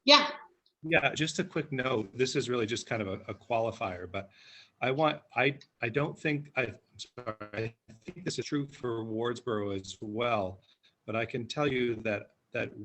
Yeah. Yeah, just a quick note. This is really just kind of a qualifier, but I don't think, I'm sorry, I think this is true for Wardsboro as well, but I can tell you that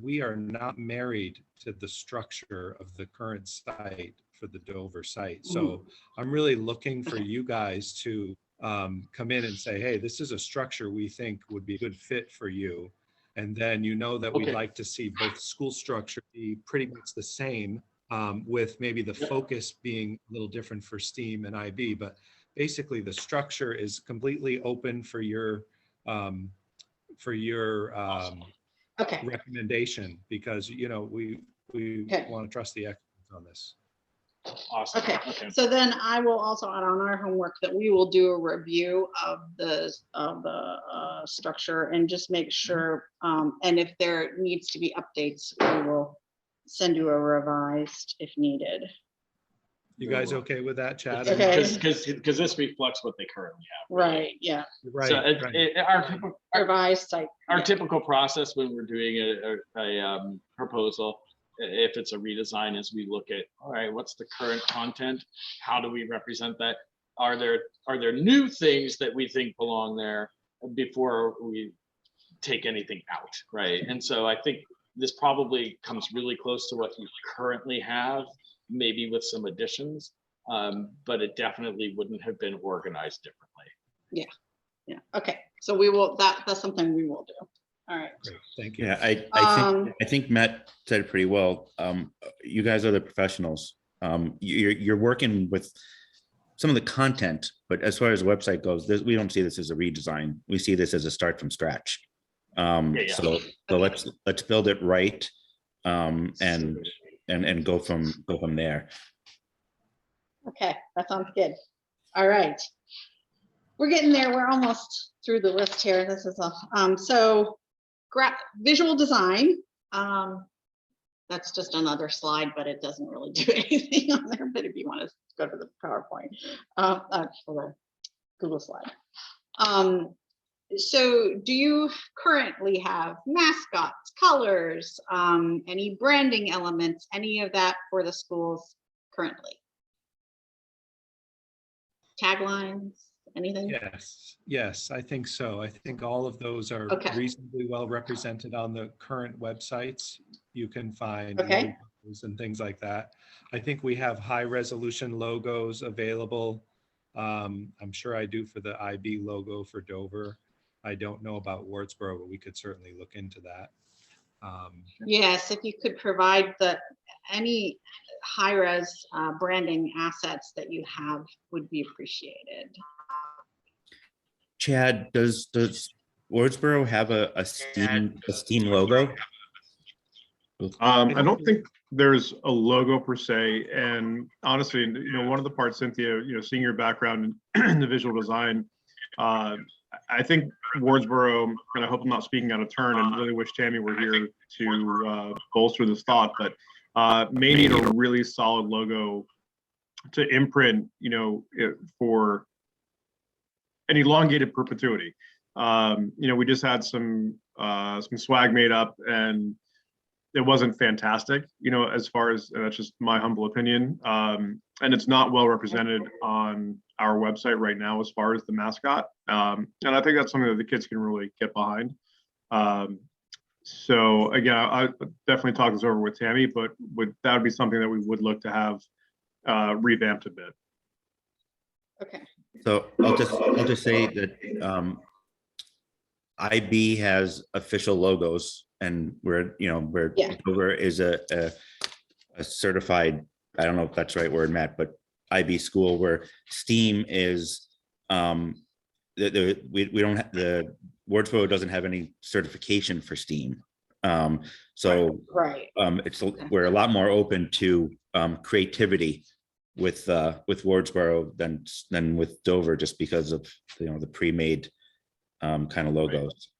we are not married to the structure of the current site for the Dover site. So I'm really looking for you guys to come in and say, hey, this is a structure we think would be a good fit for you. And then that we'd like to see both school structure be pretty much the same, with maybe the focus being a little different for STEAM and IB. But basically the structure is completely open for your recommendation, because we want to trust the experts on this. Awesome. Okay. So then I will also add on our homework that we will do a review of the structure and just make sure, and if there needs to be updates, we will send you a revised if needed. You guys okay with that, Chad? Okay. Because this reflects what they currently have. Right. Yeah. Right. So our Revised site. typical process when we're doing a proposal, if it's a redesign, is we look at, all right, what's the current content? How do we represent that? Are there new things that we think belong there before we take anything out, right? And so I think this probably comes really close to what you currently have, maybe with some additions, but it definitely wouldn't have been organized differently. Yeah. Okay. So we will. That's something we will do. All right. Great. Thank you. Yeah, I think Matt said it pretty well. You guys are the professionals. You're working with some of the content, but as far as the website goes, we don't see this as a redesign. We see this as a start from scratch. So let's build it right, and go from there. Okay. That sounds good. All right. We're getting there. We're almost through the list here. This is so visual design. That's just another slide, but it doesn't really do anything on there. But if you want to go to the PowerPoint, for the Google slide. So do you currently have mascots, colors, any branding elements, any of that for the schools currently? Taglines, anything? Yes, I think so. I think all of those are reasonably well represented on the current websites. you can find Okay. logos and things like that. I think we have high resolution logos available. I'm sure I do for the IB logo for Dover. I don't know about Wardsboro, but we could certainly look into that. Yes, if you could provide any high-res branding assets that you have would be appreciated. Chad, does Wardsboro have a Steam logo? I don't think there's a logo per se, and honestly, you know, one of the parts, Cynthia, you know, seeing your background in the visual design, I think Wardsboro, and I hope I'm not speaking out of turn, and really wish Tammy were here to bolster this thought, but may need a really solid logo to imprint, you know, for an elongated perpetuity. You know, we just had some swag made up, and it wasn't fantastic, you know, as far as, and that's just my humble opinion. And it's not well represented on our website right now as far as the mascot. And I think that's something that the kids can really get behind. So again, I definitely talk this over with Tammy, but that would be something that we would look to have revamped a bit. Okay. So I'll just say that IB has official logos, and we're Yeah. Dover is a certified, I don't know if that's the right word, Matt, but IB school, where STEAM is we don't have, the Wardsboro doesn't have any certification for STEAM. So Right. we're a lot more open to creativity with Wardsboro than with Dover, just because of, you know, the pre-made kind of logos.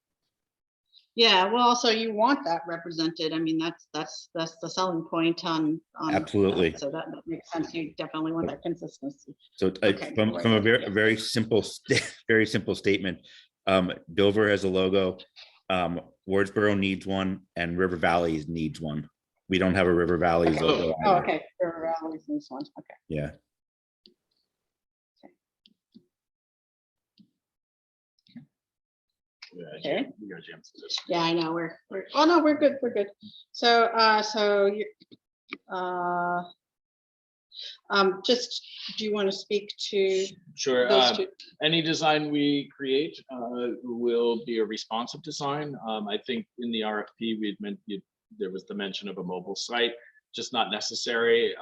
Yeah, well, also you want that represented. I mean, that's the selling point on Absolutely. that, so that makes sense. You definitely want that consistency. So Okay, from a very simple statement, Dover has a logo, Wardsboro needs one, and River Valley needs one. We don't have a River Valley Okay. logo Oh, Uh, either. okay. River Valley's this one. Okay. Yeah. Okay. We got jams to this. Yeah, I know. We're oh no, we're good. We're good. So you just, do you want to speak to Sure. those two? Any design we create will be a responsive design. I think in the RFP there was the mention of a mobile site, just not necessary.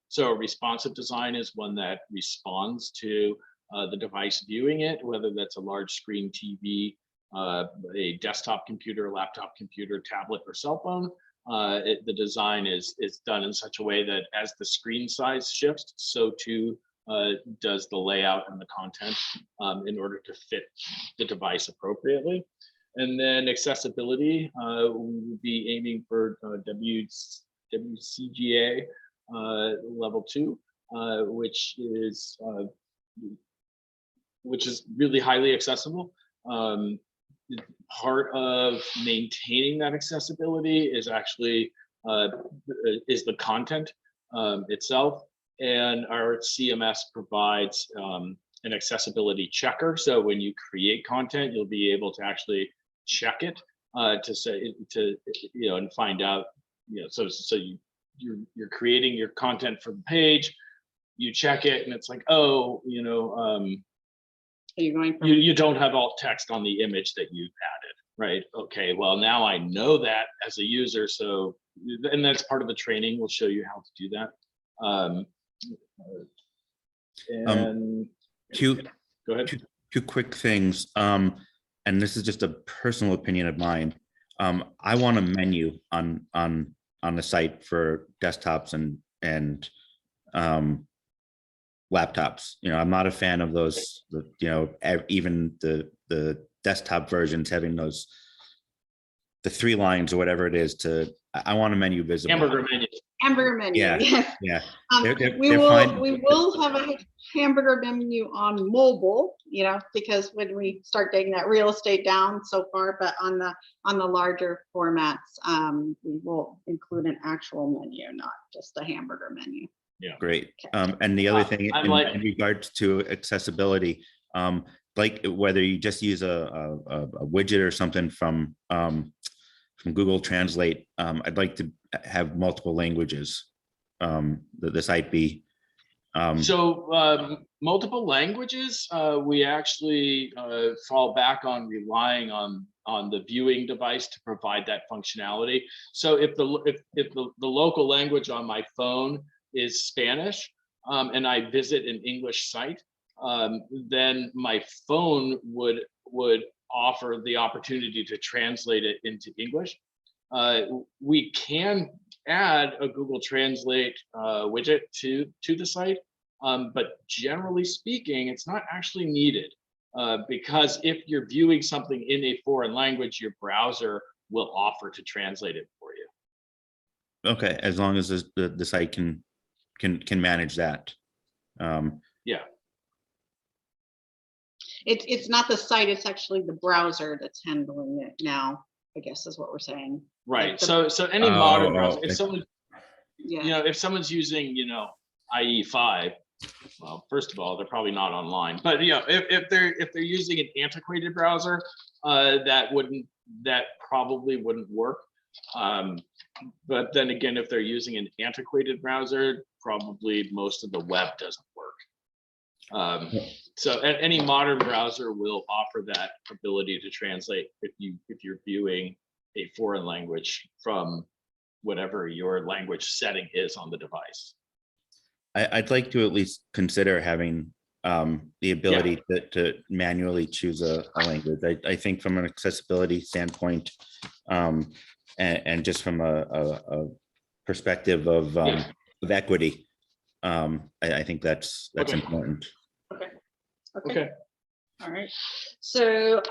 So a responsive design is one that responds to the device viewing it, whether that's a large screen TV, a desktop computer, laptop computer, tablet, or cell phone. The design is done in such a way that as the screen size shifts, so too does the layout and the content in order to fit the device appropriately. And then accessibility, we'll be aiming for WCGA level 2, which is really highly accessible. Part of maintaining that accessibility is actually is the content itself, and our CMS provides an accessibility checker. So when you create content, you'll be able to actually check it and find out, so you're creating your content for the page, you check it, and it's like, oh, Are you going from? you don't have alt text on the image that you added, right? Okay, well, now I know that as a user, so, and that's part of the training. We'll show you how to do that. And go ahead. Two quick things. And this is just a personal opinion of mine. I want a menu on the site for desktops and laptops. I'm not a fan of those, even the desktop versions having the 3 lines or whatever it is. I want a menu visible. Hamburger menu. Hamburger menu. Yeah, Yes. yeah. We will have a hamburger menu on mobile, because when we start taking that real estate down so far, but on the larger formats, we will include an actual menu, not just a hamburger menu. Yeah. Great. And the other thing in regards to accessibility, like whether you just use a widget or something from from Google Translate, I'd like to have multiple languages. The site be. Multiple languages, we actually fall back on relying on the viewing device to provide that functionality. So if the local language on my phone is Spanish, and I visit an English site, then my phone would offer the opportunity to translate it into English. We can add a Google Translate widget to the site, but generally speaking, it's not actually needed, because if you're viewing something in a foreign language, your browser will offer to translate it for you. Okay, as long as the site can manage that. Yeah. It's not the site, it's actually the browser that's handling it now, I guess is what we're saying. Right. Like the- So any modern browser, if okay. someone, Yeah. if someone's using, IE5, well, first of all, they're probably not online. But if they're using an antiquated browser, that probably wouldn't work. But then again, if they're using an antiquated browser, probably most of the web doesn't work. So any modern browser will offer that ability to translate if you're viewing a foreign language from whatever your language setting is on the device. I'd like to at least consider having the ability to manually choose a language. I think from an accessibility standpoint, and just from a perspective of equity, I think that's Okay. important. Okay. All right. So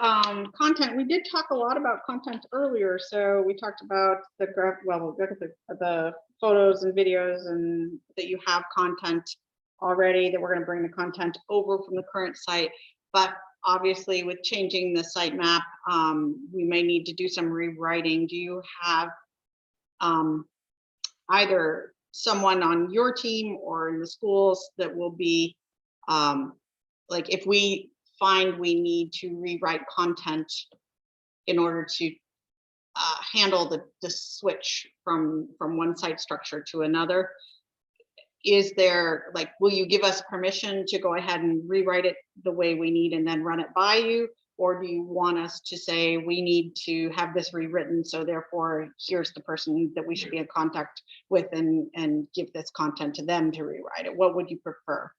content, we did talk a lot about content earlier. So we talked about the photos and videos, and that you have content already, that we're going to bring the content over from the current site. But obviously with changing the site map, we may need to do some rewriting. Do you have either someone on your team or in the schools that will be like, if we find we need to rewrite content in order to handle the switch from one site structure to another, is there, like, will you give us permission to go ahead and rewrite it the way we need and then run it by you? Or do you want us to say we need to have this rewritten, so therefore here's the person that we should be in contact with and give this content to them to rewrite it? What would you prefer?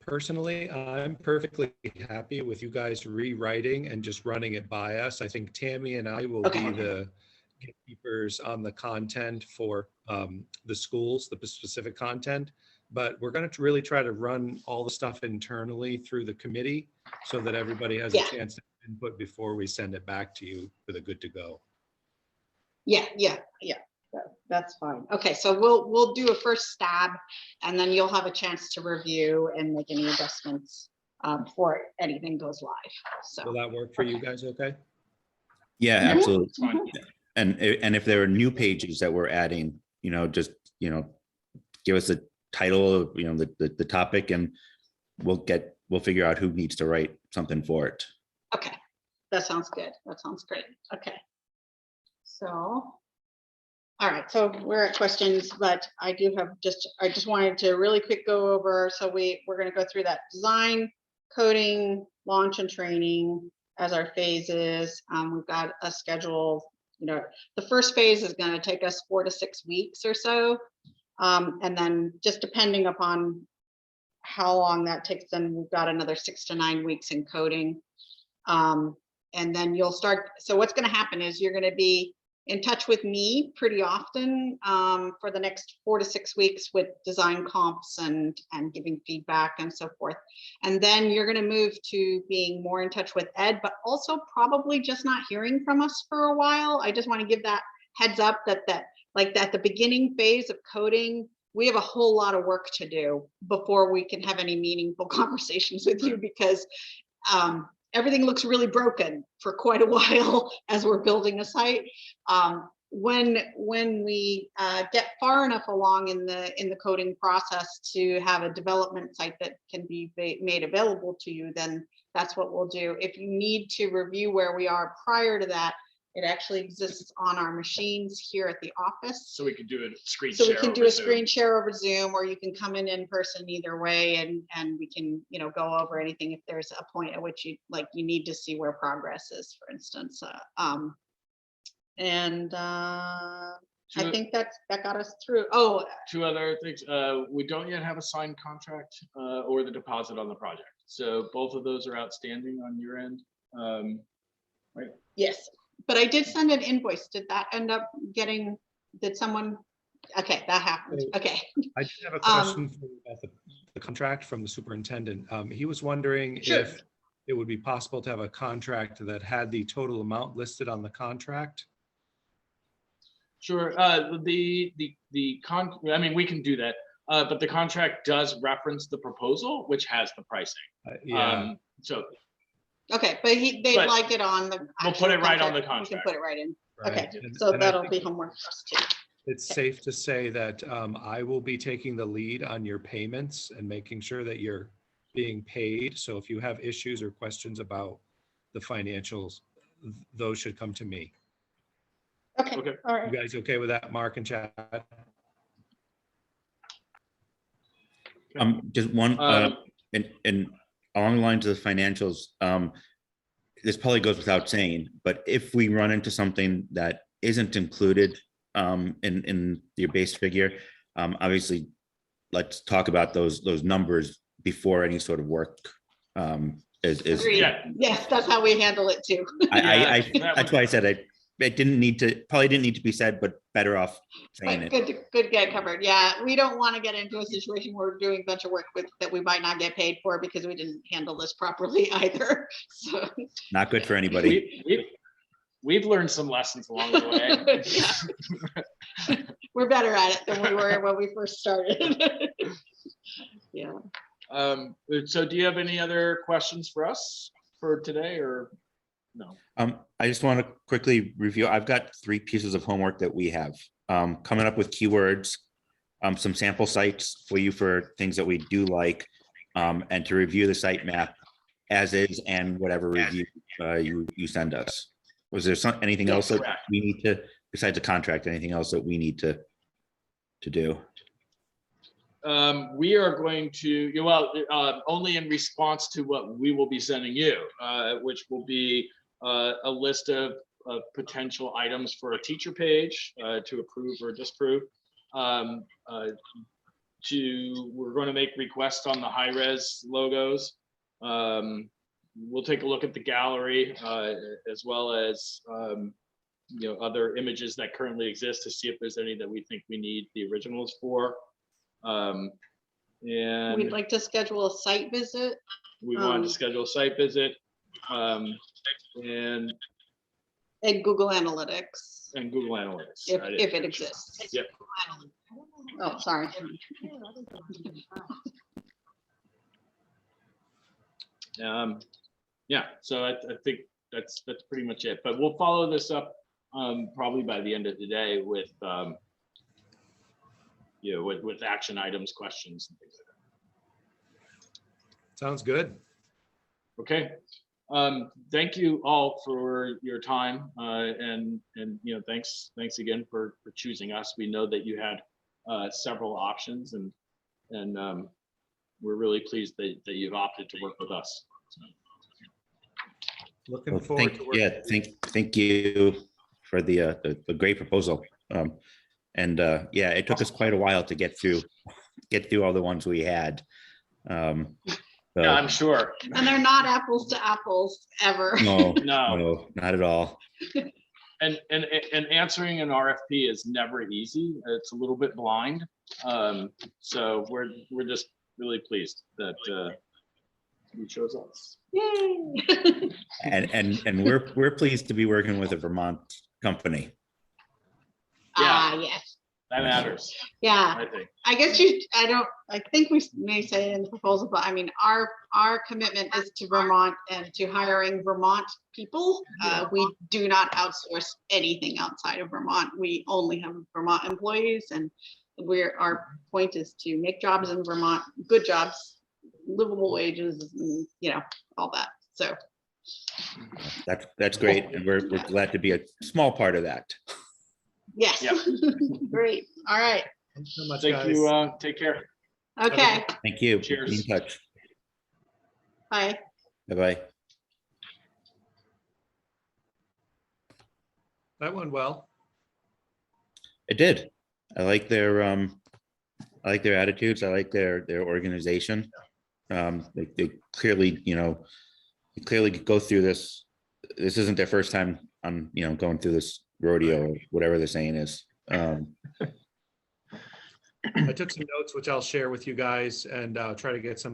Personally, I'm perfectly happy with you guys rewriting and just running it by us. I think Tammy and I will Okay. be the gatekeepers on the content for the schools, the specific content, but we're going to really try to run all the stuff internally through the committee so that everybody has a chance to input before we send it back to you for the good to go. Yeah. That's fine. Okay, so we'll do a first stab, and then you'll have a chance to review and make any adjustments before anything goes live. So Will that work for you guys? Okay. Yeah, Mhm. absolutely. Fine. And if there are new pages that we're adding, just give us a title of the topic, and we'll figure out who needs to write something for it. okay, that sounds good. That sounds great. Okay, so. All right, so we're at questions, but I just wanted to really quick go over. So we're going to go through that design, coding, launch, and training as our phases. We've got a schedule. The first phase is going to take us 4 to 6 weeks or so, and then just depending upon how long that takes, then we've got another 6 to 9 weeks in coding, and then you'll start. So what's going to happen is you're going to be in touch with me pretty often for the next 4 to 6 weeks with design comps and giving feedback and so forth. And then you're going to move to being more in touch with Ed, but also probably just not hearing from us for a while. I just want to give that heads up that the beginning phase of coding, we have a whole lot of work to do before we can have any meaningful conversations with you, because everything looks really broken for quite a while as we're building a site. When we get far enough along in the coding process to have a development site that can be made available to you, then that's what we'll do. If you need to review where we are prior to that, it actually exists on our machines here at the office. So we could do a screen So we share can do over a Zoom. screen share over Zoom, or you can come in person either way, and we can, you know, go over anything if there's a point at which you need to see where progress is, for instance. I think that got us through. Oh, Two other things. We don't yet have a signed contract or the deposit on the project. So both of those are outstanding on your end. Right? yes, but I did send an invoice. Did that end up getting, did someone? Okay, that happened. Okay. I did have a question for you about the contract from the superintendent. He was wondering Sure. if it would be possible to have a contract that had the total amount listed on the contract. Sure. I mean, we can do that, but the contract does reference the proposal, which has the pricing. Yeah, So Okay, but they'd But like it on the. we'll put it right on the We can contract. put it right in. right. Okay, And- so and I that'll think be homework for us too. it's safe to say that I will be taking the lead on your payments and making sure that you're being paid. So if you have issues or questions about the financials, those should come to me. Okay, Okay. all You right. guys okay with that, Mark and Chad? Just one, Um, and along the lines of the financials, this probably goes without saying, but if we run into something that isn't included in your base figure, obviously, let's talk about those numbers before any sort of work is. Agreed. Yeah. Yes, that's how we handle it too. That's why I said it probably didn't need to be said, but better off saying But it. good get covered. Yeah, we don't want to get into a situation where we're doing a bunch of work that we might not get paid for because we didn't handle this properly either. So Not good for anybody. We've learned some lessons along the way. yeah. We're better at it than we were when we first started. Yeah. So do you have any other questions for us for today or no? I just want to quickly review. I've got 3 pieces of homework that we have coming up with keywords, some sample sites for you for things that we do like, and to review the site map as is and whatever review you send us. Was there anything else that correct. we need to, besides a contract, anything else that we need to do? We are going to, only in response to what we will be sending you, which will be a list of potential items for a teacher page to approve or disapprove. We're going to make requests on the high-res logos. We'll take a look at the gallery as well as other images that currently exist to see if there's any that we think we need the originals for. And We'd like to schedule a site visit. we wanted to schedule a site visit and Google Analytics, Google Analytics. if it exists. Yep. Oh, sorry. Yeah, so I think that's pretty much it. But we'll follow this up probably by the end of the day with with action items, questions, and things like that. Sounds good. Okay. Thank you all for your time and thanks again for choosing us. We know that you had several options and we're really pleased that you've opted to work with us. So. Looking Well, forward to working. thank you for the great proposal. It took us quite a while to get through all the ones we had. Yeah, I'm sure. And they're not apples to apples ever. No, No. not at all. And answering an RFP is never easy. It's a little bit blind. So we're just really pleased that you chose us. Yay. And we're pleased to be working with a Vermont company. Yes. That matters, Yeah. I think. I guess I think we may say it in the proposal, but I mean, our commitment is to Vermont and to hiring Vermont people. We do not outsource anything outside of Vermont. We only have Vermont employees, and our point is to make jobs in Vermont, good jobs, livable wages, and all that. So, That's great. And we're glad to be a small part of that. yes. Yeah. Great. All right. Thanks so much, Thank guys. you. Take care. Okay. Thank you. Cheers. Be in touch. Bye. Bye-bye. That went well. It did. I like their attitudes. I like their organization. They clearly, clearly go through this. This isn't their first time on, going through this rodeo, or whatever the saying is. I took some notes, which I'll share with you guys and try to get some